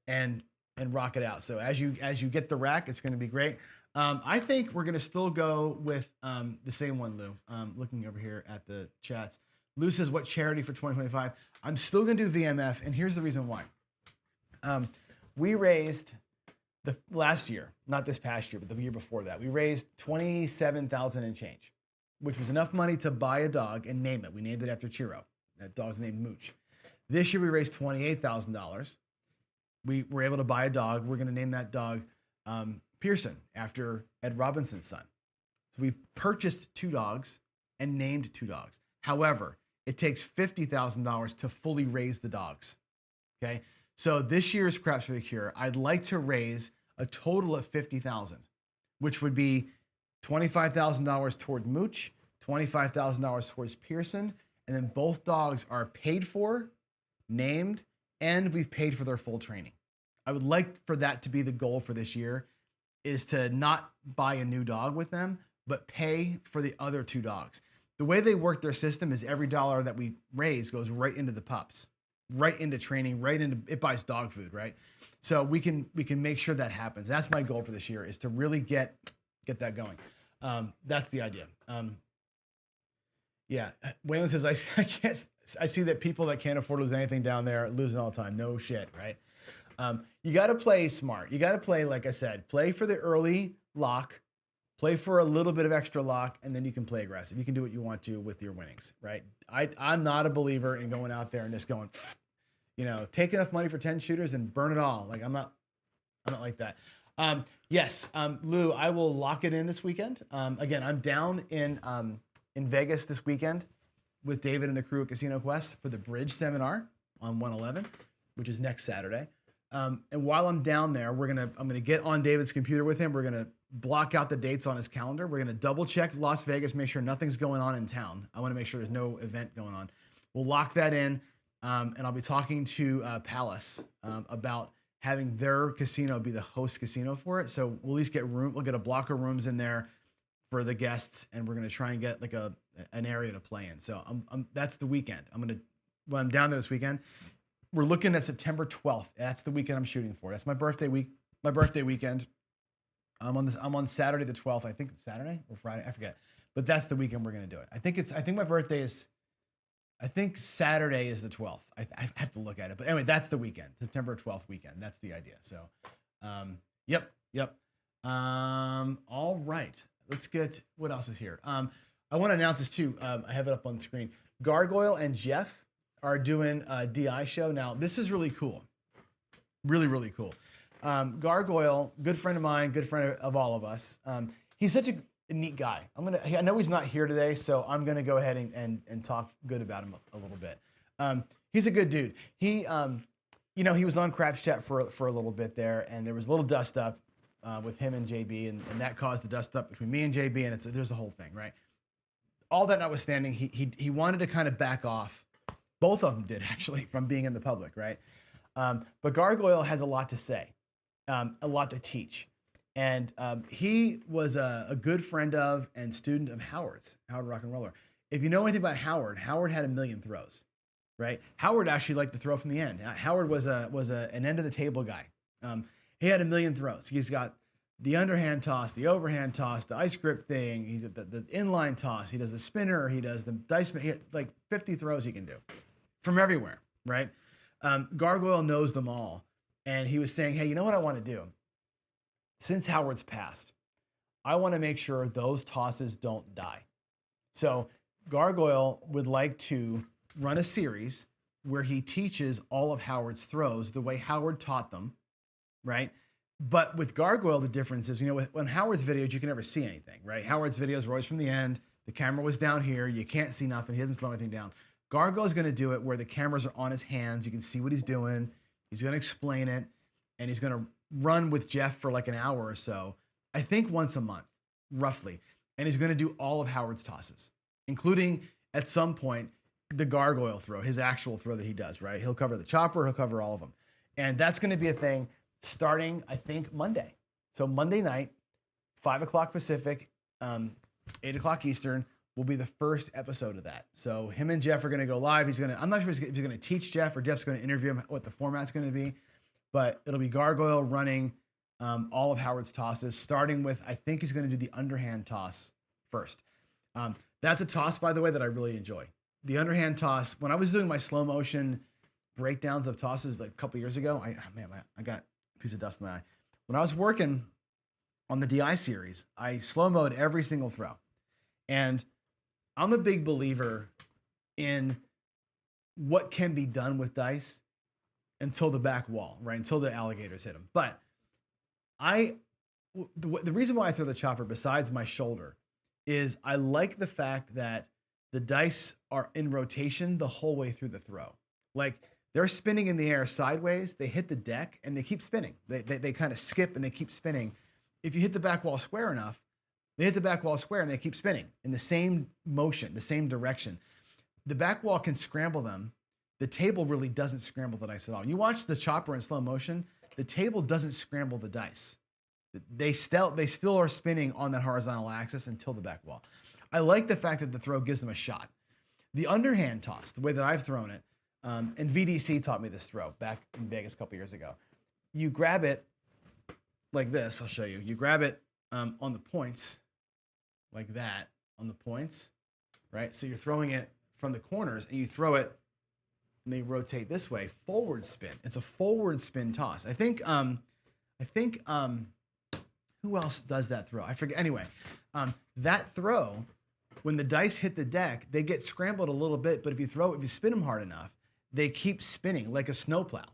Speaker 1: and rock it out. So as you get the rack, it's going to be great. I think we're going to still go with the same one, Lou. Looking over here at the chats. Lou says, what charity for 2025? I'm still going to do VMF, and here's the reason why. We raised last year, not this past year, but the year before that, we raised $27,000 and change, which was enough money to buy a dog and name it. We named it after Chiro. That dog's named Mooch. This year we raised $28,000. We were able to buy a dog. We're going to name that dog Pearson after Ed Robinson's son. So we purchased 2 dogs and named 2 dogs. However, it takes $50,000 to fully raise the dogs. Okay. So this year's Craps for the Cure, I'd like to raise a total of $50,000, which would be $25,000 toward Mooch, $25,000 towards Pearson, and then both dogs are paid for, named, and we've paid for their full training. I would like for that to be the goal for this year, is to not buy a new dog with them, but pay for the other 2 dogs. The way they work their system is every dollar that we raise goes right into the pups, right into training, right into, it buys dog food, right? So we can make sure that happens. That's my goal for this year, is to really get that going. That's the idea. Yeah, Waylon says, I see that people that can't afford to lose anything down there are losing all the time. No shit, right? You got to play smart. You got to play, like I said, play for the early lock, play for a little bit of extra lock, and then you can play aggressive. You can do what you want to with your winnings, right? I'm not a believer in going out there and just going, take enough money for 10 shooters and burn it all. Like I'm not like that. Yes, Lou, I will lock it in this weekend. Again, I'm down in Vegas this weekend with David and the crew at Casino Quest for the Bridge Seminar on 111, which is next Saturday. And while I'm down there, I'm gonna get on David's computer with him. We're gonna block out the dates on his calendar. We're gonna double check Las Vegas, make sure nothing's going on in town. I want to make sure there's no event going on. We'll lock that in, and I'll be talking to Palace about having their casino be the host casino for it. So we'll at least get room. We'll get a block of rooms in there for the guests, and we're gonna try and get like an area to play in. So that's the weekend. When I'm down there this weekend. We're looking at September 12th. That's the weekend I'm shooting for. That's my birthday week. My birthday weekend. I'm on Saturday the 12th. I think it's Saturday or Friday. I forget. But that's the weekend we're gonna do it. I think my birthday is. I think Saturday is the 12th. I have to look at it. But anyway, that's the weekend. September 12th weekend. That's the idea. So, yep. All right. Let's get what else is here. I want to announce this too. I have it up on the screen. Gargoyle and Jeff are doing a DI show. Now, this is really cool. Really, really cool. Gargoyle, good friend of mine, good friend of all of us. He's such a neat guy. I know he's not here today, so I'm gonna go ahead and talk good about him a little bit. He's a good dude. He was on Craps Chat for a little bit there, and there was a little dust up with him and JB, and that caused the dust up between me and JB, and there's a whole thing, right? All that notwithstanding, he wanted to kind of back off. Both of them did, actually, from being in the public, right? But Gargoyle has a lot to say, a lot to teach. And he was a good friend of and student of Howard Rock and Roller. If you know anything about Howard had 1 million throws, right? Howard actually liked to throw from the end. Howard was an end of the table guy. He had 1 million throws. He's got the underhand toss, the overhand toss, the ice grip thing, he did the inline toss, he does the spinner, he does the dice, like 50 throws he can do from everywhere, right? Gargoyle knows them all. And he was saying, hey, you know what I want to do? Since Howard's passed, I want to make sure those tosses don't die. So Gargoyle would like to run a series where he teaches all of Howard's throws the way Howard taught them, right? But with Gargoyle, the difference is, when Howard's videos, you can never see anything, right? Howard's videos were always from the end. The camera was down here. You can't see nothing. He doesn't slow anything down. Gargoyle's going to do it where the cameras are on his hands. You can see what he's doing. He's going to explain it, and he's going to run with Jeff for like an hour or so, I think once a month, roughly. And he's going to do all of Howard's tosses, including at some point the Gargoyle throw, his actual throw that he does, right? He'll cover the chopper. He'll cover all of them. And that's going to be a thing starting, I think, Monday. So Monday night, 5 o'clock Pacific, 8 o'clock Eastern, will be the first episode of that. So him and Jeff are going to go live. I'm not sure if he's going to teach Jeff or Jeff's going to interview him, what the format's going to be, but it'll be Gargoyle running all of Howard's tosses, starting with, I think he's going to do the underhand toss first. That's a toss, by the way, that I really enjoy. The underhand toss, when I was doing my slow motion breakdowns of tosses like a couple years ago, I got a piece of dust in my eye. When I was working on the DI series, I slow-moed every single throw. And I'm a big believer in what can be done with dice until the back wall, right? Until the alligators hit them. But the reason why I throw the chopper besides my shoulder is I like the fact that the dice are in rotation the whole way through the throw. Like, they're spinning in the air sideways, they hit the deck, and they keep spinning. They kind of skip and they keep spinning. If you hit the back wall square enough, they hit the back wall square and they keep spinning in the same motion, the same direction. The back wall can scramble them. The table really doesn't scramble the dice at all. You watch the chopper in slow motion, the table doesn't scramble the dice. They still are spinning on that horizontal axis until the back wall. I like the fact that the throw gives them a shot. The underhand toss, the way that I've thrown it, and VDC taught me this throw back in Vegas a couple years ago. You grab it like this. I'll show you. You grab it on the points, like that, on the points, right? So you're throwing it from the corners, and you throw it, and they rotate this way, forward spin. It's a forward spin toss. I think who else does that throw? I forget. Anyway, that throw, when the dice hit the deck, they get scrambled a little bit, but if you spin them hard enough, they keep spinning like a snowplow.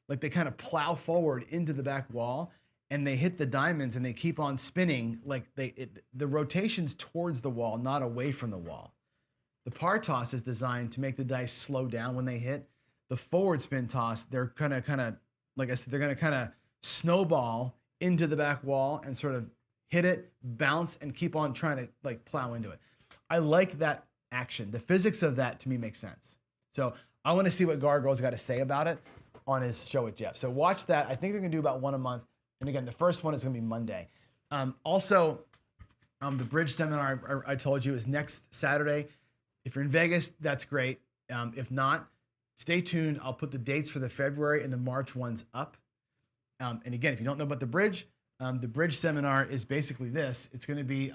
Speaker 1: Like they kind of plow forward into the back wall, and they hit the diamonds and they keep on spinning, like the rotation's towards the wall, not away from the wall. The par toss is designed to make the dice slow down when they hit. The forward spin toss, they're gonna kind of, like I said, they're gonna kind of snowball into the back wall and sort of hit it, bounce, and keep on trying to like plow into it. I like that action. The physics of that to me makes sense. So I want to see what Gargoyle's got to say about it on his show with Jeff. So watch that. I think they're gonna do about one a month. And again, the first one is gonna be Monday. Also, the bridge seminar I told you is next Saturday. If you're in Vegas, that's great. If not, stay tuned. I'll put the dates for the February and the March ones up. And again, if you don't know about the bridge seminar is basically this. It's going to be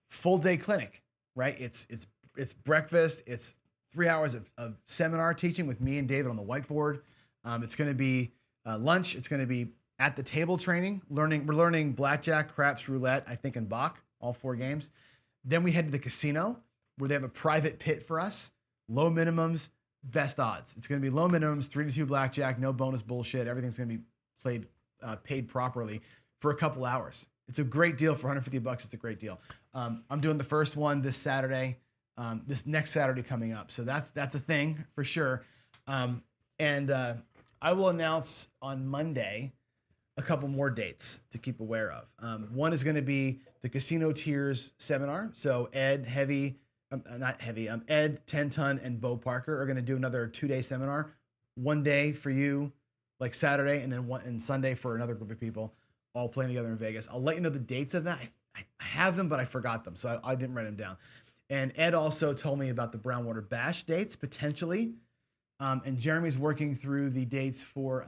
Speaker 1: full day clinic, right? It's breakfast. It's 3 hours of seminar teaching with me and David on the whiteboard. It's going to be lunch. It's going to be at the table training. We're learning blackjack, craps, roulette, I think, and Bach, all 4 games. Then we head to the casino, where they have a private pit for us, low minimums, best odds. It's going to be low minimums, 3-2 blackjack, no bonus bullshit. Everything's going to be paid properly for a couple hours. It's a great deal for $150. It's a great deal. I'm doing the first one this Saturday, this next Saturday coming up. So that's a thing for sure. And I will announce on Monday a couple more dates to keep aware of. One is going to be the Casino Tiers seminar. So Ed, Ed, 10 Ton, and Bo Parker are going to do another 2-day seminar. One day for you, like Saturday, and then Sunday for another group of people, all playing together in Vegas. I'll let you know the dates of that. I have them, but I forgot them, so I didn't write them down. And Ed also told me about the Brownwater Bash dates, potentially. And Jeremy's working through the dates for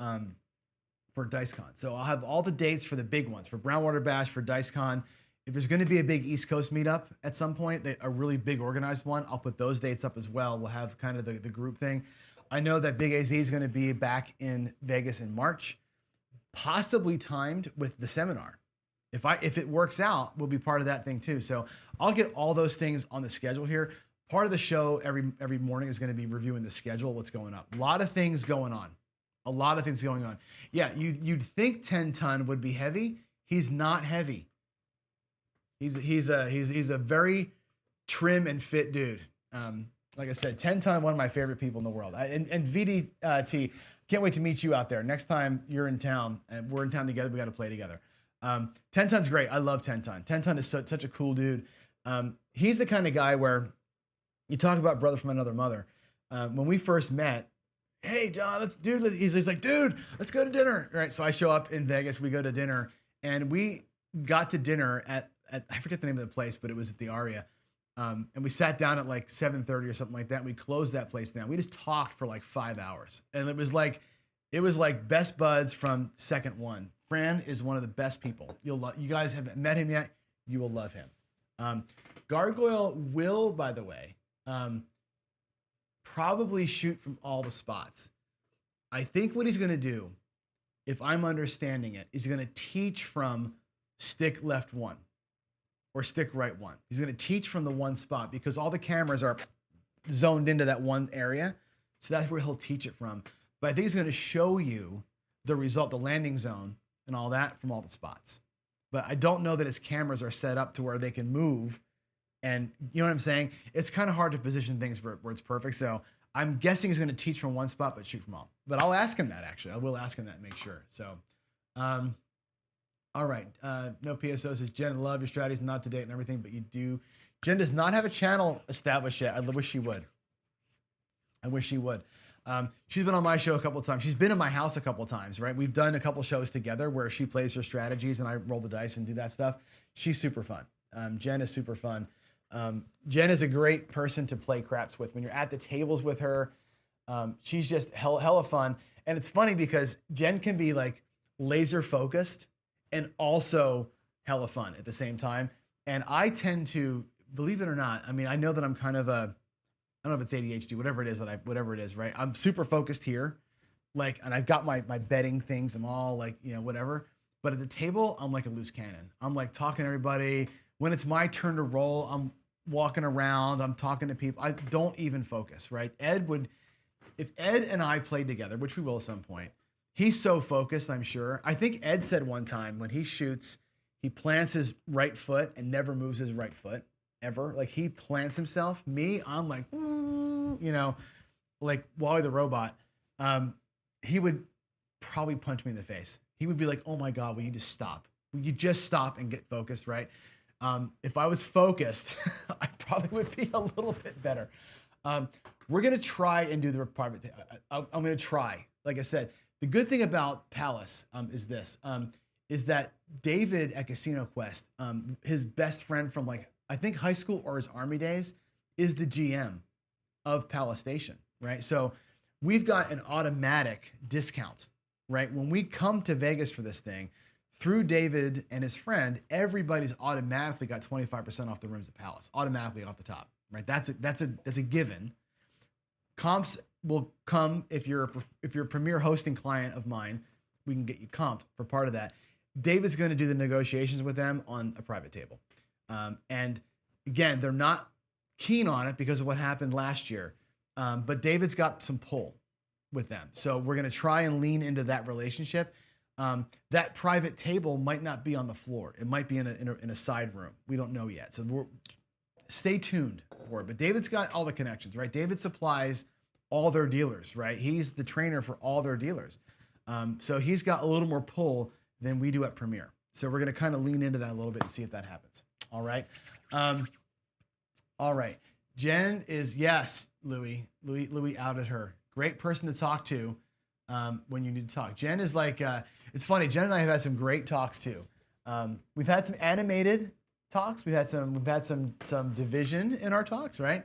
Speaker 1: DiceCon. So I'll have all the dates for the big ones, for Brownwater Bash, for DiceCon. If there's going to be a big East Coast meetup at some point, a really big organized one, I'll put those dates up as well. We'll have kind of the group thing. I know that Big AZ is going to be back in Vegas in March, possibly timed with the seminar. If it works out, we'll be part of that thing too. So I'll get all those things on the schedule here. Part of the show every morning is going to be reviewing the schedule, what's going up. A lot of things going on. Yeah, you'd think 10 Ton would be heavy. He's not heavy. He's a very trim and fit dude. Like I said, 10 Ton, one of my favorite people in the world. And VDT, can't wait to meet you out there. Next time you're in town and we're in town together, we got to play together. 10 Ton's great. I love 10 Ton. 10 Ton is such a cool dude. He's the kind of guy where you talk about brother from another mother. When we first met, hey John, he's like, dude, let's go to dinner. Right. So I show up in Vegas, we go to dinner, and we got to dinner at I forget the name of the place, but it was at the Aria. And we sat down at like 7:30 or something like that. And we closed that place down. We just talked for like 5 hours. And it was like best buds from second one. Fran is one of the best people. You guys haven't met him yet. You will love him. Gargoyle will, by the way, probably shoot from all the spots. I think what he's going to do, if I'm understanding it, is going to teach from stick left one or stick right one. He's going to teach from the one spot because all the cameras are zoned into that one area. So that's where he'll teach it from. But I think he's going to show you the result, the landing zone and all that from all the spots. But I don't know that his cameras are set up to where they can move. And you know what I'm saying? It's kind of hard to position things where it's perfect. So I'm guessing he's going to teach from one spot, but shoot from all. But I'll ask him that, actually. I will ask him that and make sure. So, all right. No PSO says, Jen, love your strategies, not to date and everything, but you do. Jen does not have a channel established yet. I wish she would. She's been on my show a couple of times. She's been in my house a couple of times, right? We've done a couple shows together where she plays her strategies and I roll the dice and do that stuff. She's super fun. Jen is super fun. Jen is a great person to play craps with. When you're at the tables with her, she's just hella fun. And it's funny because Jen can be like laser focused and also hella fun at the same time. And I tend to, believe it or not, I mean, I know that I'm kind of I don't know if it's ADHD, whatever it is, right? I'm super focused here. Like, and I've got my betting things. I'm all like, whatever. But at the table, I'm like a loose cannon. I'm like talking to everybody. When it's my turn to roll, I'm walking around. I'm talking to people. I don't even focus, right? If Ed and I played together, which we will at some point, He's so focused, I'm sure. I think Ed said one time when he shoots, he plants his right foot and never moves his right foot ever. Like he plants himself. Me, I'm like, like Wally the robot. He would probably punch me in the face. He would be like, "Oh my God, will you just stop? Will you just stop and get focused?" Right? If I was focused, I probably would be a little bit better. We're gonna try and do the private thing. I'm gonna try. Like I said, the good thing about Palace is this: is that David at Casino Quest, his best friend from like I think high school or his army days, is the GM of Palace Station. Right? So we've got an automatic discount. Right? When we come to Vegas for this thing, through David and his friend, everybody's automatically got 25% off the rooms at Palace, automatically off the top. Right? That's a given. Comps will come if you're a premier hosting client of mine. We can get you comped for part of that. David's going to do the negotiations with them on a private table, and again, they're not keen on it because of what happened last year. But David's got some pull with them, so we're going to try and lean into that relationship. That private table might not be on the floor; it might be in a side room. We don't know yet, so stay tuned for it. But David's got all the connections, right? David supplies all their dealers, right? He's the trainer for all their dealers. So he's got a little more pull than we do at Premier. So we're going to kind of lean into that a little bit and see if that happens. All right. All right. Jen is, yes, Louie outed her. Great person to talk to when you need to talk. Jen is like, it's funny. Jen and I have had some great talks too. We've had some animated talks. We've had some division in our talks, right?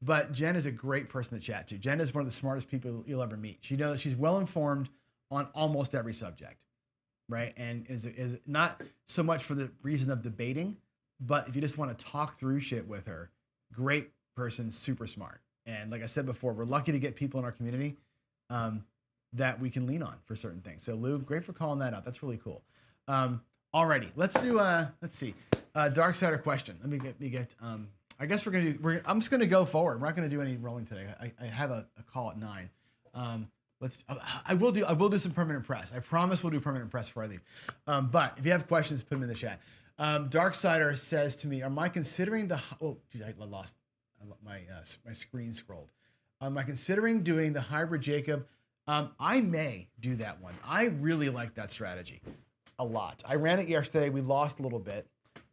Speaker 1: But Jen is a great person to chat to. Jen is one of the smartest people you'll ever meet. She's well informed on almost every subject, right? And is not so much for the reason of debating, but if you just want to talk through shit with her, great person, super smart. And like I said before, we're lucky to get people in our community that we can lean on for certain things. So Lou, great for calling that out. That's really cool. Alrighty, let's do let's see, Darksider question. Let me get. I guess I'm just gonna go forward. We're not gonna do any rolling today. I have a call at 9. I will do some permanent press. I promise we'll do permanent press before I leave. But if you have questions, put them in the chat. Darksider says to me, "Am I considering the?" Oh, geez, I lost my screen scrolled. Am I considering doing the hybrid Jacob? I may do that one. I really like that strategy a lot. I ran it yesterday. We lost a little bit,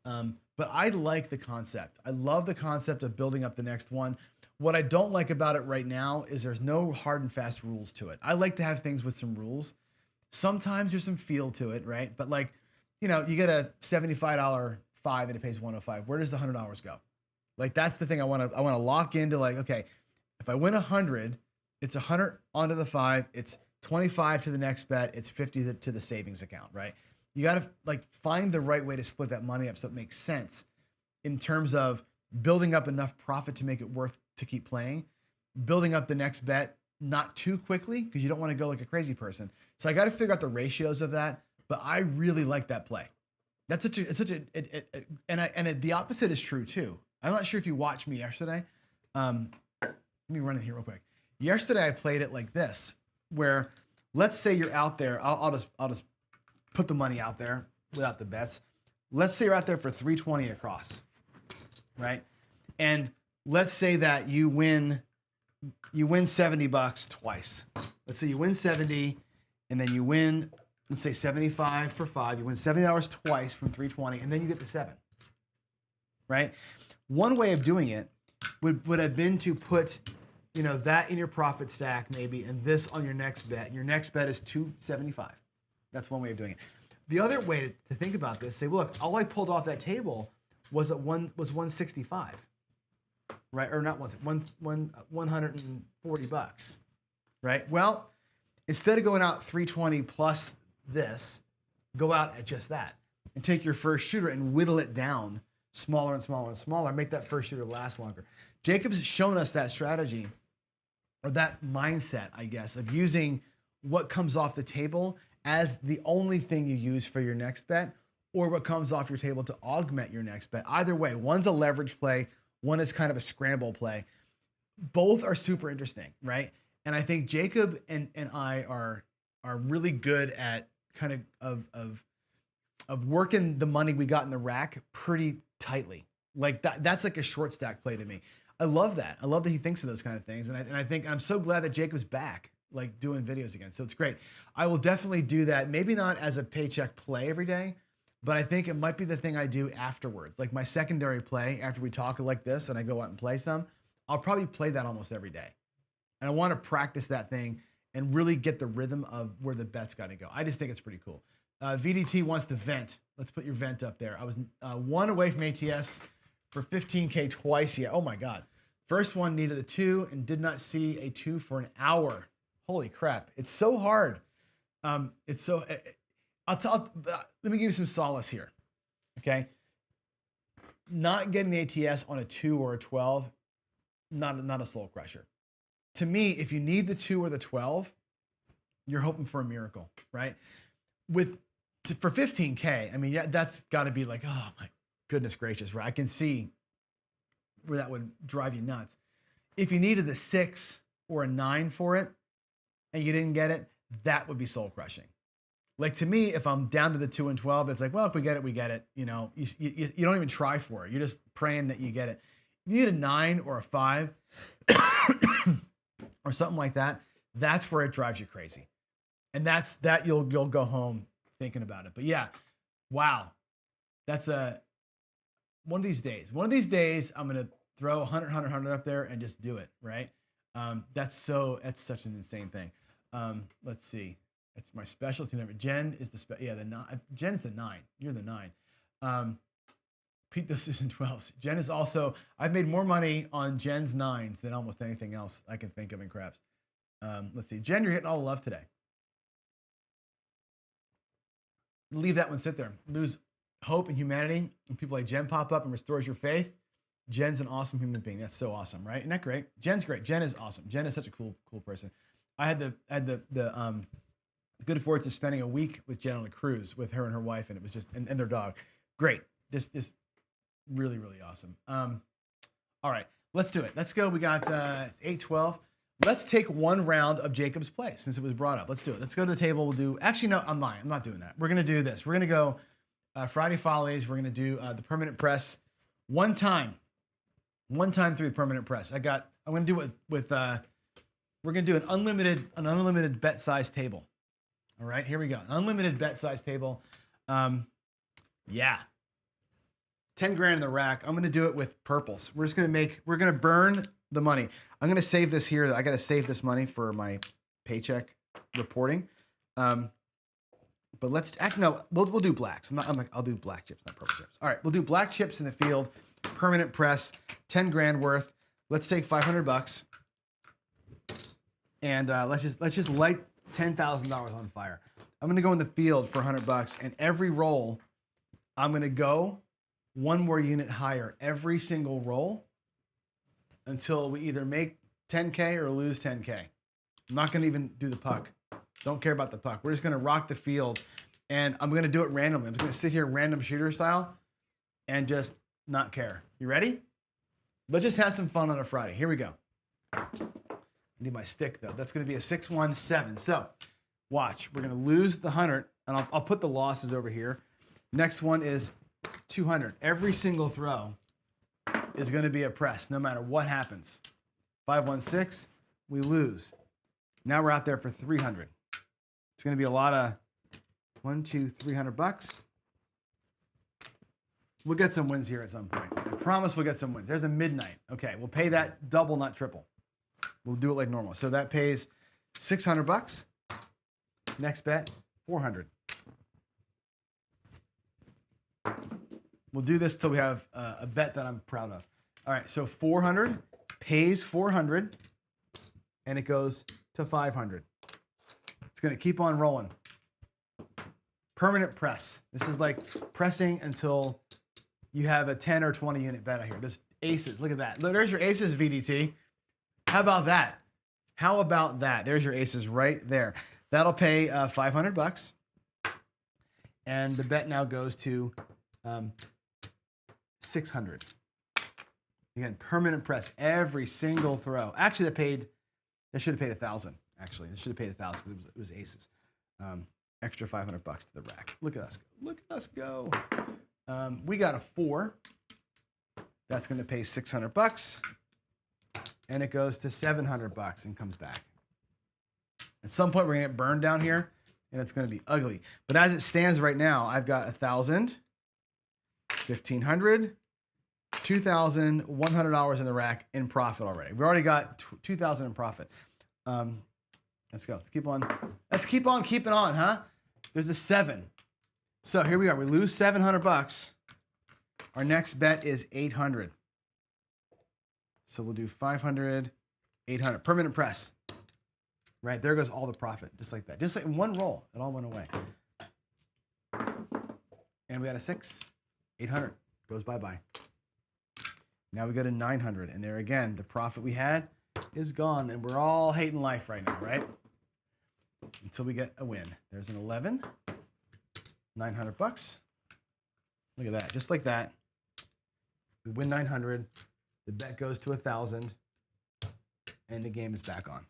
Speaker 1: but I like the concept. I love the concept of building up the next one. What I don't like about it right now is there's no hard and fast rules to it. I like to have things with some rules. Sometimes there's some feel to it, right? But like, you get a $75 5 and it pays $105. Where does the $100 go? Like that's the thing I want to lock into. Like, okay, if I win 100, it's 100 onto the 5. It's 25 to the next bet. It's 50 to the savings account, right? You got to like find the right way to split that money up so it makes sense in terms of building up enough profit to make it worth to keep playing, building up the next bet not too quickly because you don't want to go like a crazy person. So I got to figure out the ratios of that, but I really like that play. That's the opposite is true too. I'm not sure if you watched me yesterday. Let me run it here real quick. Yesterday I played it like this, where let's say you're out there. I'll just put the money out there without the bets. Let's say you're out there for 320 across, right? And let's say that you win $70 twice. Let's say you win 70, and then you win, let's say 75 for 5. You win $70 twice from 320, and then you get the 7, right? One way of doing it would have been to put, that in your profit stack maybe, and this on your next bet. Your next bet is 275. That's one way of doing it. The other way to think about this, say, well, look, all I pulled off that table was 165, right? Or not $140, right? Well, instead of going out 320 plus this, go out at just that and take your first shooter and whittle it down smaller and smaller and smaller, make that first shooter last longer. Jacob's shown us that strategy or that mindset, I guess, of using what comes off the table as the only thing you use for your next bet, or what comes off your table to augment your next bet. Either way, one's a leverage play, one is kind of a scramble play. Both are super interesting, right? And I think Jacob and I are are really good at kind of working the money we got in the rack pretty tightly. Like that's like a short stack play to me. I love that. I love that he thinks of those kind of things. And I think I'm so glad that Jacob's back, like doing videos again. So it's great. I will definitely do that. Maybe not as a paycheck play every day, but I think it might be the thing I do afterwards. Like my secondary play after we talk like this and I go out and play some, I'll probably play that almost every day. And I want to practice that thing and really get the rhythm of where the bet's got to go. I just think it's pretty cool. VDT wants to vent. Let's put your vent up there. I was one away from ATS for 15K twice. Yeah. Oh my God. First one needed a 2 and did not see a 2 for an hour. Holy crap. It's so hard. It's so, let me give you some solace here. Okay. Not getting the ATS on a 2 or a 12, not a soul crusher. To me, if you need the 2 or the 12, you're hoping for a miracle, right? For 15K, I mean, yeah, that's got to be like, oh my goodness gracious, right? I can see where that would drive you nuts. If you needed a 6 or a 9 for it and you didn't get it, that would be soul crushing. Like to me, if I'm down to the 2 and 12, it's like, well, if we get it, we get it. You know, you don't even try for it. You're just praying that you get it. You need a 9 or a 5 or something like that. That's where it drives you crazy. And that you'll go home thinking about it. But yeah, wow. That's one of these days. One of these days, I'm going to throw 100 up there and just do it, right? That's such an insane thing. Let's see. It's my specialty number. Jen is the Jen's the 9. You're the 9. Pete, those is in 12s. Jen is also, I've made more money on Jen's 9s than almost anything else I can think of in craps. Let's see. Jen, you're getting all the love today. Leave that one sit there. Lose hope in humanity and people like Jen pop up and restores your faith. Jen's an awesome human being. That's so awesome, right? Isn't that great? Jen's great. Jen is awesome. Jen is such a cool person. I had the good fortune of spending a week with Jen on a cruise with her and her wife, and it was just and their dog. Great. Just really, really awesome. All right, let's do it. Let's go. We got 8-12. Let's take one round of Jacob's play since it was brought up. Let's do it. Let's go to the table. We'll do, actually, no, I'm lying. I'm not doing that. We're going to do this. We're going to go Friday Follies. We're going to do the permanent press one time through the permanent press. I'm going to do it with, we're going to do an unlimited bet size table. All right, here we go. Unlimited bet size table. Yeah. 10 grand in the rack. I'm going to do it with purples. We're going to burn the money. I'm going to save this here. I got to save this money for my paycheck reporting. But we'll do blacks. I'll do black chips, not purple chips. All right, we'll do black chips in the field, permanent press, 10 grand worth. Let's take $500 and let's just light $10,000 on fire. I'm going to go in the field for $100 and every roll, I'm going to go one more unit higher every single roll until we either make 10K or lose 10K. I'm not going to even do the puck. Don't care about the puck. We're just going to rock the field, and I'm going to do it randomly. I'm just going to sit here random shooter style and just not care. You ready? Let's just have some fun on a Friday. Here we go. I need my stick, though. That's going to be a 6-1-7. So watch. We're going to lose the 100, and I'll put the losses over here. Next one is 200. Every single throw is going to be a press, no matter what happens. 5-1-6, we lose. Now we're out there for 300. It's going to be a lot of $300. We'll get some wins here at some point. I promise we'll get some wins. There's a midnight. Okay, we'll pay that double, not triple. We'll do it like normal. So that pays $600. Next bet, 400. We'll do this till we have a bet that I'm proud of. All right, so 400 pays 400, and it goes to 500. It's going to keep on rolling. Permanent press. This is like pressing until you have a 10 or 20 unit bet out here. There's aces. Look at that. Look, there's your aces, VDT. How about that? How about that? There's your aces right there. That'll pay $500. And the bet now goes to 600. Again, permanent press every single throw. Actually, that should have paid 1,000. Actually, it should have paid 1,000 because it was aces. extra 500 bucks to the rack. Look at us go. Look at us go. We got a 4. That's going to pay 600 bucks. And it goes to 700 bucks and comes back. At some point, we're going to get burned down here, and it's going to be ugly. But as it stands right now, I've got 1,000, 1,500, $2,100 in the rack in profit already. We already got 2,000 in profit. Let's go. Let's keep on. Let's keep on keeping on, huh? There's a 7. So here we are. We lose 700 bucks. Our next bet is 800. So we'll do 500, 800. Permanent press. Right, there goes all the profit, just like that. Just like in one roll, it all went away. And we got a 6, 800, goes bye-bye. Now we go to 900, and there again, the profit we had is gone, and we're all hating life right now, right? Until we get a win. There's an 11, 900 bucks. Look at that, just like that. We win 900, the bet goes to 1,000, and the game is back on.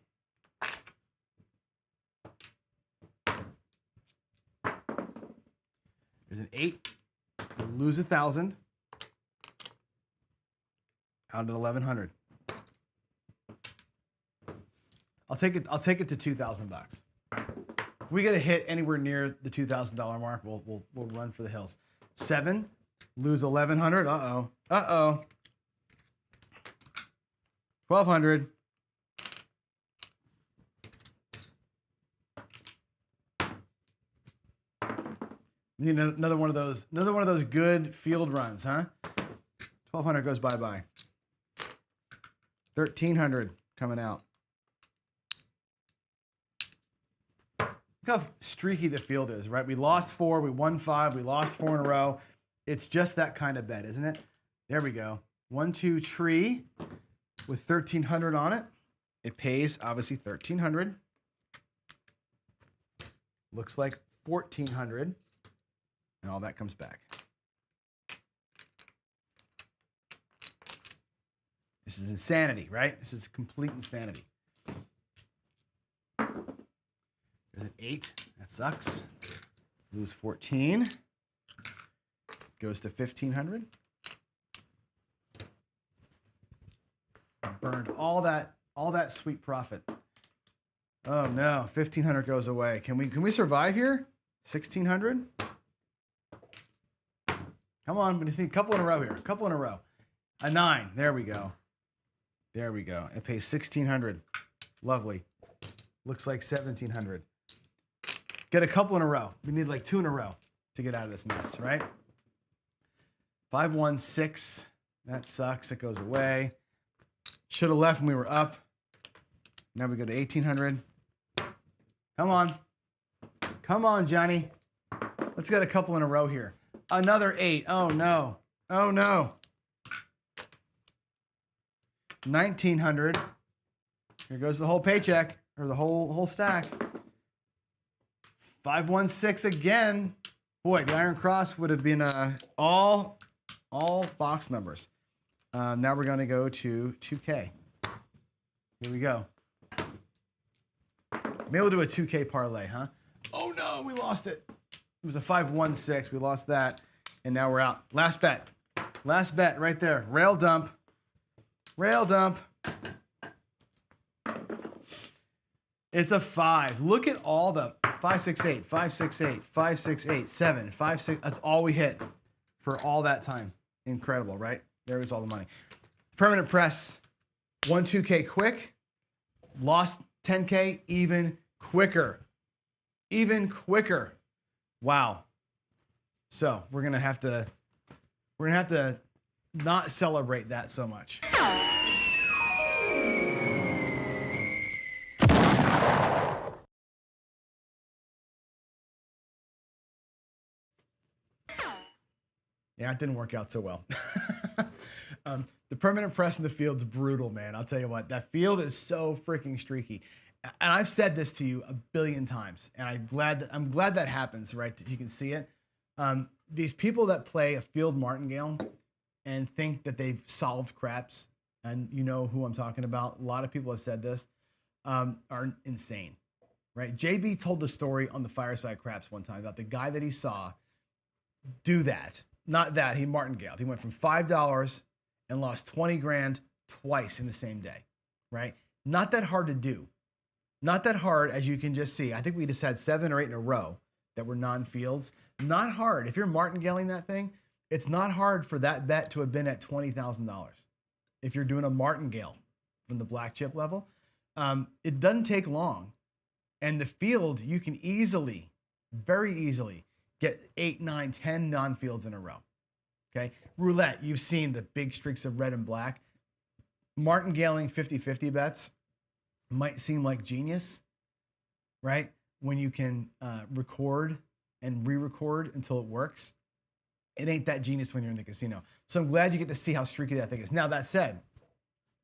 Speaker 1: There's an 8, we lose 1,000, out at 1,100. I'll take it to 2,000 bucks. If we get a hit anywhere near the $2,000 mark, we'll run for the hills. 7, lose 1,100. Uh-oh. Uh-oh. 1,200. You need another one of those good field runs, huh? 1,200 goes bye-bye. 1,300 coming out. Look how streaky the field is, right? We lost 4, we won 5, we lost 4 in a row. It's just that kind of bet, isn't it? There we go. 1, 2 tree with 1,300 on it. It pays, obviously, 1,300. Looks like 1,400. And all that comes back. This is insanity, right? This is complete insanity. There's an 8. That sucks. Lose 14. Goes to 1,500. Burned all that sweet profit. Oh no, 1,500 goes away. Can we survive here? 1,600. Come on, we just need a couple in a row here. A couple in a row. A 9. There we go. There we go. It pays 1,600. Lovely. Looks like 1,700. Get a couple in a row. We need like 2 in a row to get out of this mess, right? 5, 1, 6. That sucks. It goes away. Should have left when we were up. Now we go to 1,800. Come on. Come on, Johnny. Let's get a couple in a row here. Another 8. Oh no. Oh no. 1,900. Here goes the whole paycheck, or the whole stack. 516 again. Boy, the Iron Cross would have been all box numbers. Now we're going to go to 2K. Here we go. Maybe we'll do a 2K parlay, huh? Oh no, we lost it. It was a 516. We lost that, and now we're out. Last bet. Last bet right there. Rail dump. Rail dump. It's a 5. Look at all the 568, 568, 568, 7, 56. That's all we hit for all that time. Incredible, right? There was all the money. Permanent press. 2K quick. Lost 10K even quicker. Even quicker. Wow. So we're gonna have to not celebrate that so much. Yeah, it didn't work out so well. The permanent press in the field's brutal, man. I'll tell you what, that field is so freaking streaky. And I've said this to you a billion times, and I'm glad that happens, right? That you can see it. These people that play a field martingale and think that they've solved craps, and you know who I'm talking about. A lot of people have said this, are insane, right? JB told the story on the Fireside Craps one time about the guy that he saw do that. Not that, he martingaled. He went from $5 and lost 20 grand twice in the same day, right? Not that hard to do. Not that hard, as you can just see. I think we just had 7 or 8 in a row that were non-fields. Not hard. If you're martingaling that thing, it's not hard for that bet to have been at $20,000. If you're doing a martingale from the black chip level, it doesn't take long. And the field, you can easily, very easily, get 8, 9, 10 non-fields in a row. Okay? Roulette, you've seen the big streaks of red and black. Martingaling 50-50 bets might seem like genius, right? When you can record and re-record until it works. It ain't that genius when you're in the casino. So I'm glad you get to see how streaky that thing is. Now, that said,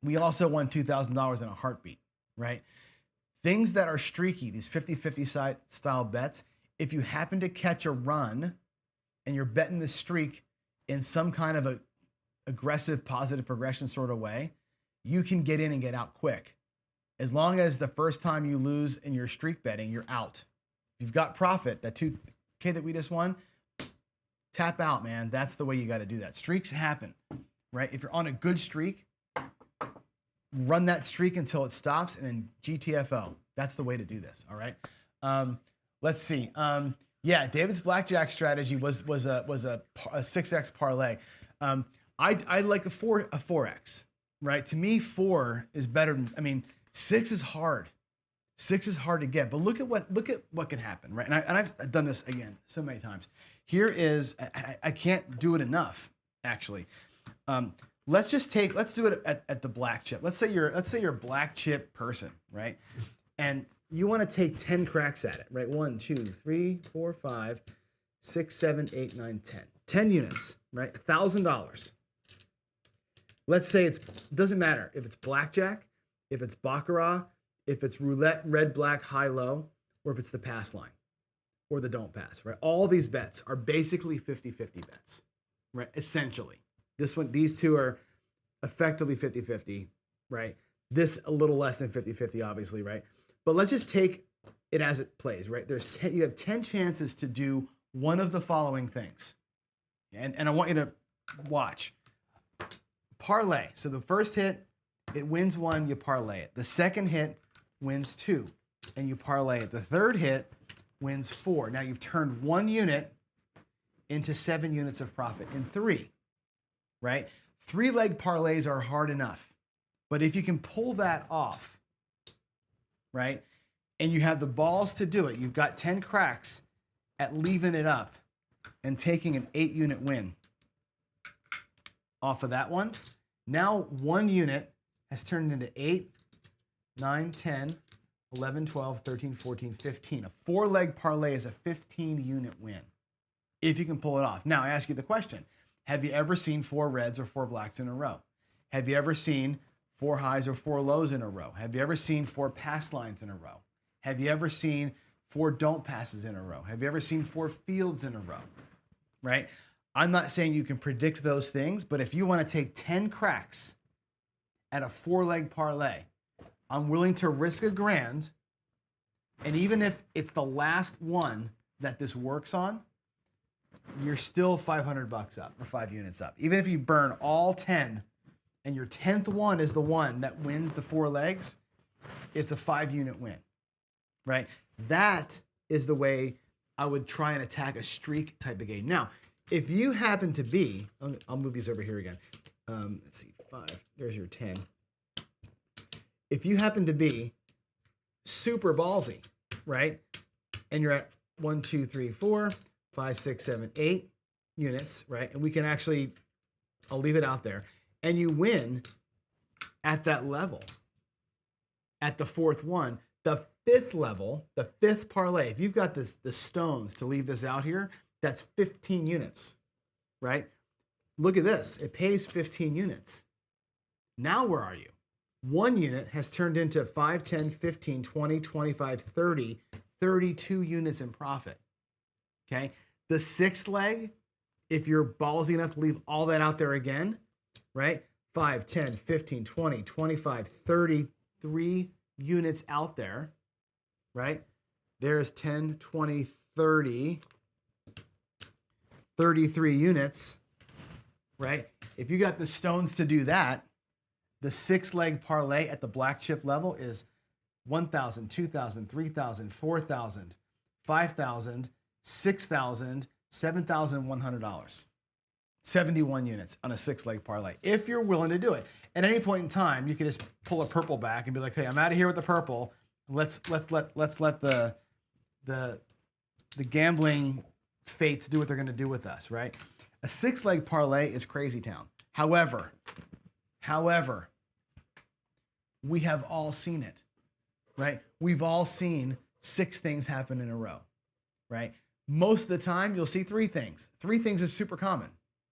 Speaker 1: we also won $2,000 in a heartbeat, right? Things that are streaky, these 50-50 style bets, if you happen to catch a run and you're betting the streak in some kind of a aggressive positive progression sort of way, you can get in and get out quick. As long as the first time you lose in your streak betting, you're out. If you've got profit, that 2K that we just won, tap out, man. That's the way you got to do that. Streaks happen, right? If you're on a good streak, run that streak until it stops, and then GTFO. That's the way to do this, all right? Let's see. Yeah, David's blackjack strategy was a 6x parlay. I like a 4x, right? To me, 4 is better than, I mean, 6 is hard. 6 is hard to get, but look at what can happen, right? And I've done this again so many times. Here is, I can't do it enough, actually. Let's do it at the black chip. Let's say you're a black chip person, right? And you want to take 10 cracks at it, right? 1, 2, 3, 4, 5, 6, 7, 8, 9, 10. 10 units, right? $1,000. Let's say doesn't matter if it's blackjack, if it's baccarat, if it's roulette, red, black, high, low, or if it's the pass line or the don't pass, right? All these bets are basically 50-50 bets, right? Essentially. These two are effectively 50-50, right? This a little less than 50-50, obviously, right? But let's just take it as it plays, right? You have 10 chances to do one of the following things. And I want you to watch. Parlay. So the first hit, it wins 1, you parlay it. The second hit wins 2, and you parlay it. The third hit wins 4. Now you've turned 1 unit into 7 units of profit in 3, right? 3-leg parlays are hard enough. But if you can pull that off, right, and you have the balls to do it, you've got 10 cracks at leaving it up and taking an 8-unit win off of that one. Now 1 unit has turned into 8, 9, 10, 11, 12, 13, 14, 15. A 4-leg parlay is a 15-unit win if you can pull it off. Now, I ask you the question. Have you ever seen 4 reds or 4 blacks in a row? Have you ever seen 4 highs or 4 lows in a row? Have you ever seen 4 pass lines in a row? Have you ever seen 4 don't passes in a row? Have you ever seen 4 fields in a row? Right? I'm not saying you can predict those things, but if you want to take 10 cracks at a 4-leg parlay, I'm willing to risk $1,000. And even if it's the last one that this works on, you're still $500 up or 5 units up. Even if you burn all 10 and your 10th one is the one that wins the 4 legs, it's a 5-unit win, right? That is the way I would try and attack a streak type of game. Now, if you happen to be, I'll move these over here again. Let's see, 5, there's your 10. If you happen to be super ballsy, right? And you're at 1, 2, 3, 4, 5, 6, 7, 8 units, right? And we can actually, I'll leave it out there. And you win at that level, at the 4th one. The 5th level, the 5th parlay, if you've got the stones to leave this out here, that's 15 units, right? Look at this. It pays 15 units. Now where are you? 1 unit has turned into 5, 10, 15, 20, 25, 30, 32 units in profit, okay? The 6th leg, if you're ballsy enough to leave all that out there again, right? 5, 10, 15, 20, 25, 33 units out there, right? There's 10, 20, 30, 33 units, right? If you got the stones to do that, the 6-leg parlay at the black chip level is 1,000, 2,000, 3,000, 4,000, 5,000, 6,000, $7,100. 71 units on a 6-leg parlay, if you're willing to do it. At any point in time, you can just pull a purple back and be like, hey, I'm out of here with the purple. Let's let the gambling fates do what they're going to do with us, right? A 6-leg parlay is crazy town. However, we have all seen it, right? We've all seen 6 things happen in a row, right? Most of the time, you'll see 3 things. 3 things is super common,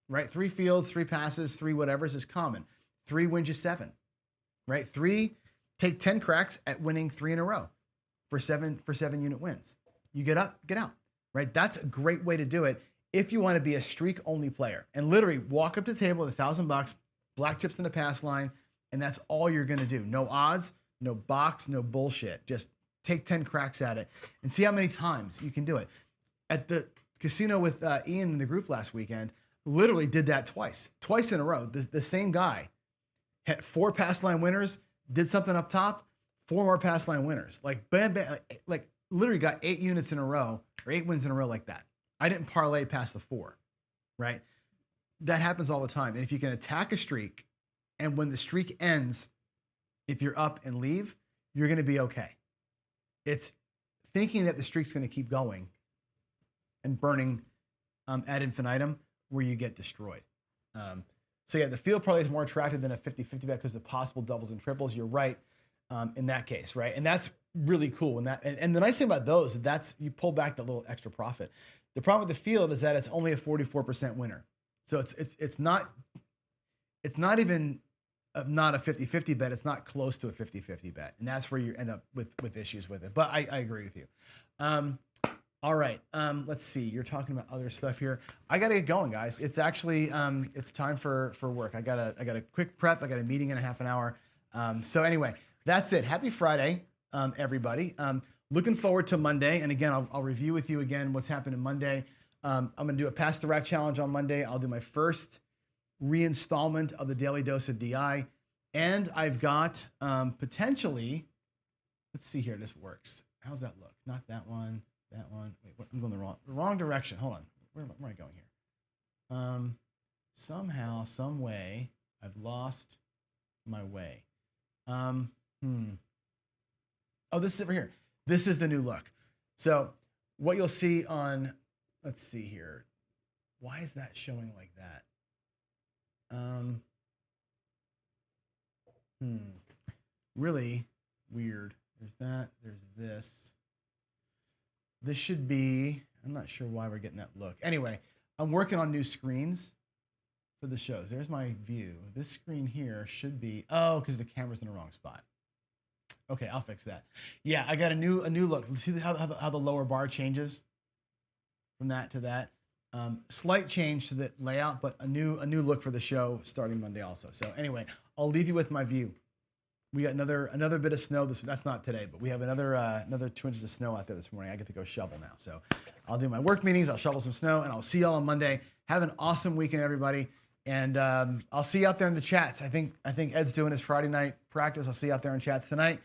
Speaker 1: right? 3 fields, 3 passes, 3 whatevers is common. 3 wins you 7, right? 3, take 10 cracks at winning 3 in a row for 7 unit wins. You get up, get out, right? That's a great way to do it if you want to be a streak-only player and literally walk up to the table with $1,000, black chips in the pass line, and that's all you're going to do. No odds, no box, no bullshit. Just take 10 cracks at it and see how many times you can do it. At the casino with Ian in the group last weekend, literally did that twice in a row. The same guy had 4 pass line winners, did something up top, 4 more pass line winners. Like bam, bam, like literally got 8 units in a row or 8 wins in a row like that. I didn't parlay past the 4, right? That happens all the time. And if you can attack a streak, and when the streak ends, if you're up and leave, you're going to be okay. It's thinking that the streak's going to keep going and burning ad infinitum where you get destroyed. So yeah, the field parlay is more attractive than a 50-50 bet because the possible doubles and triples. You're right in that case, right? And that's really cool. And the nice thing about those, that's you pull back the little extra profit. The problem with the field is that it's only a 44% winner. So it's not even not a 50-50 bet. It's not close to a 50-50 bet. And that's where you end up with issues with it. But I agree with you. All right. Let's see. You're talking about other stuff here. I got to get going, guys. It's actually, it's time for work. I got a quick prep. I got a meeting in a half an hour. So anyway, that's it. Happy Friday, everybody. Looking forward to Monday. And again, I'll review with you again what's happening Monday. I'm going to do a Pass the Rack challenge on Monday. I'll do my first reinstallment of the Daily Dose of DI. And I've got potentially, let's see here, this works. How's that look? Not that one, that one. Wait, I'm going the wrong direction. Hold on. Where am I going here? Somehow, some way, I've lost my way. Oh, this is over here. This is the new look. So what you'll see on, let's see here. Why is that showing like that? Really weird. There's that, there's this. This should be, I'm not sure why we're getting that look. Anyway, I'm working on new screens for the shows. There's my view. This screen here should be, oh, because the camera's in the wrong spot. Okay, I'll fix that. Yeah, I got a new look. See how the lower bar changes from that to that. Slight change to the layout, but a new look for the show starting Monday also. So anyway, I'll leave you with my view. We got another bit of snow. That's not today, but we have another 2 inches of snow out there this morning. I get to go shovel now. So I'll do my work meetings. I'll shovel some snow, and I'll see y'all on Monday. Have an awesome weekend, everybody. And I'll see you out there in the chats. I think Ed's doing his Friday night practice. I'll see you out there in chats tonight.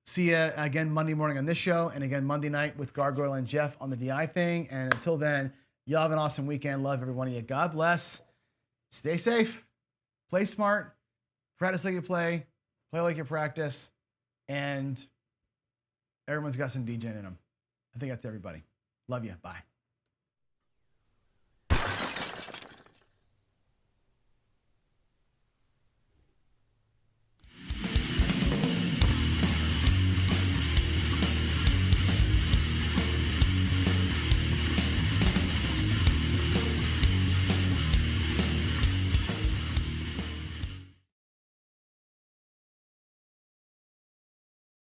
Speaker 1: See you again Monday morning on this show, and again Monday night with Gargoyle and Jeff on the DI thing. And until then, y'all have an awesome weekend. Love every one of you. God bless. Stay safe. Play smart. Practice like you play. Play like you practice. And everyone's got some DJing in them. I think that's everybody. Love you. Bye.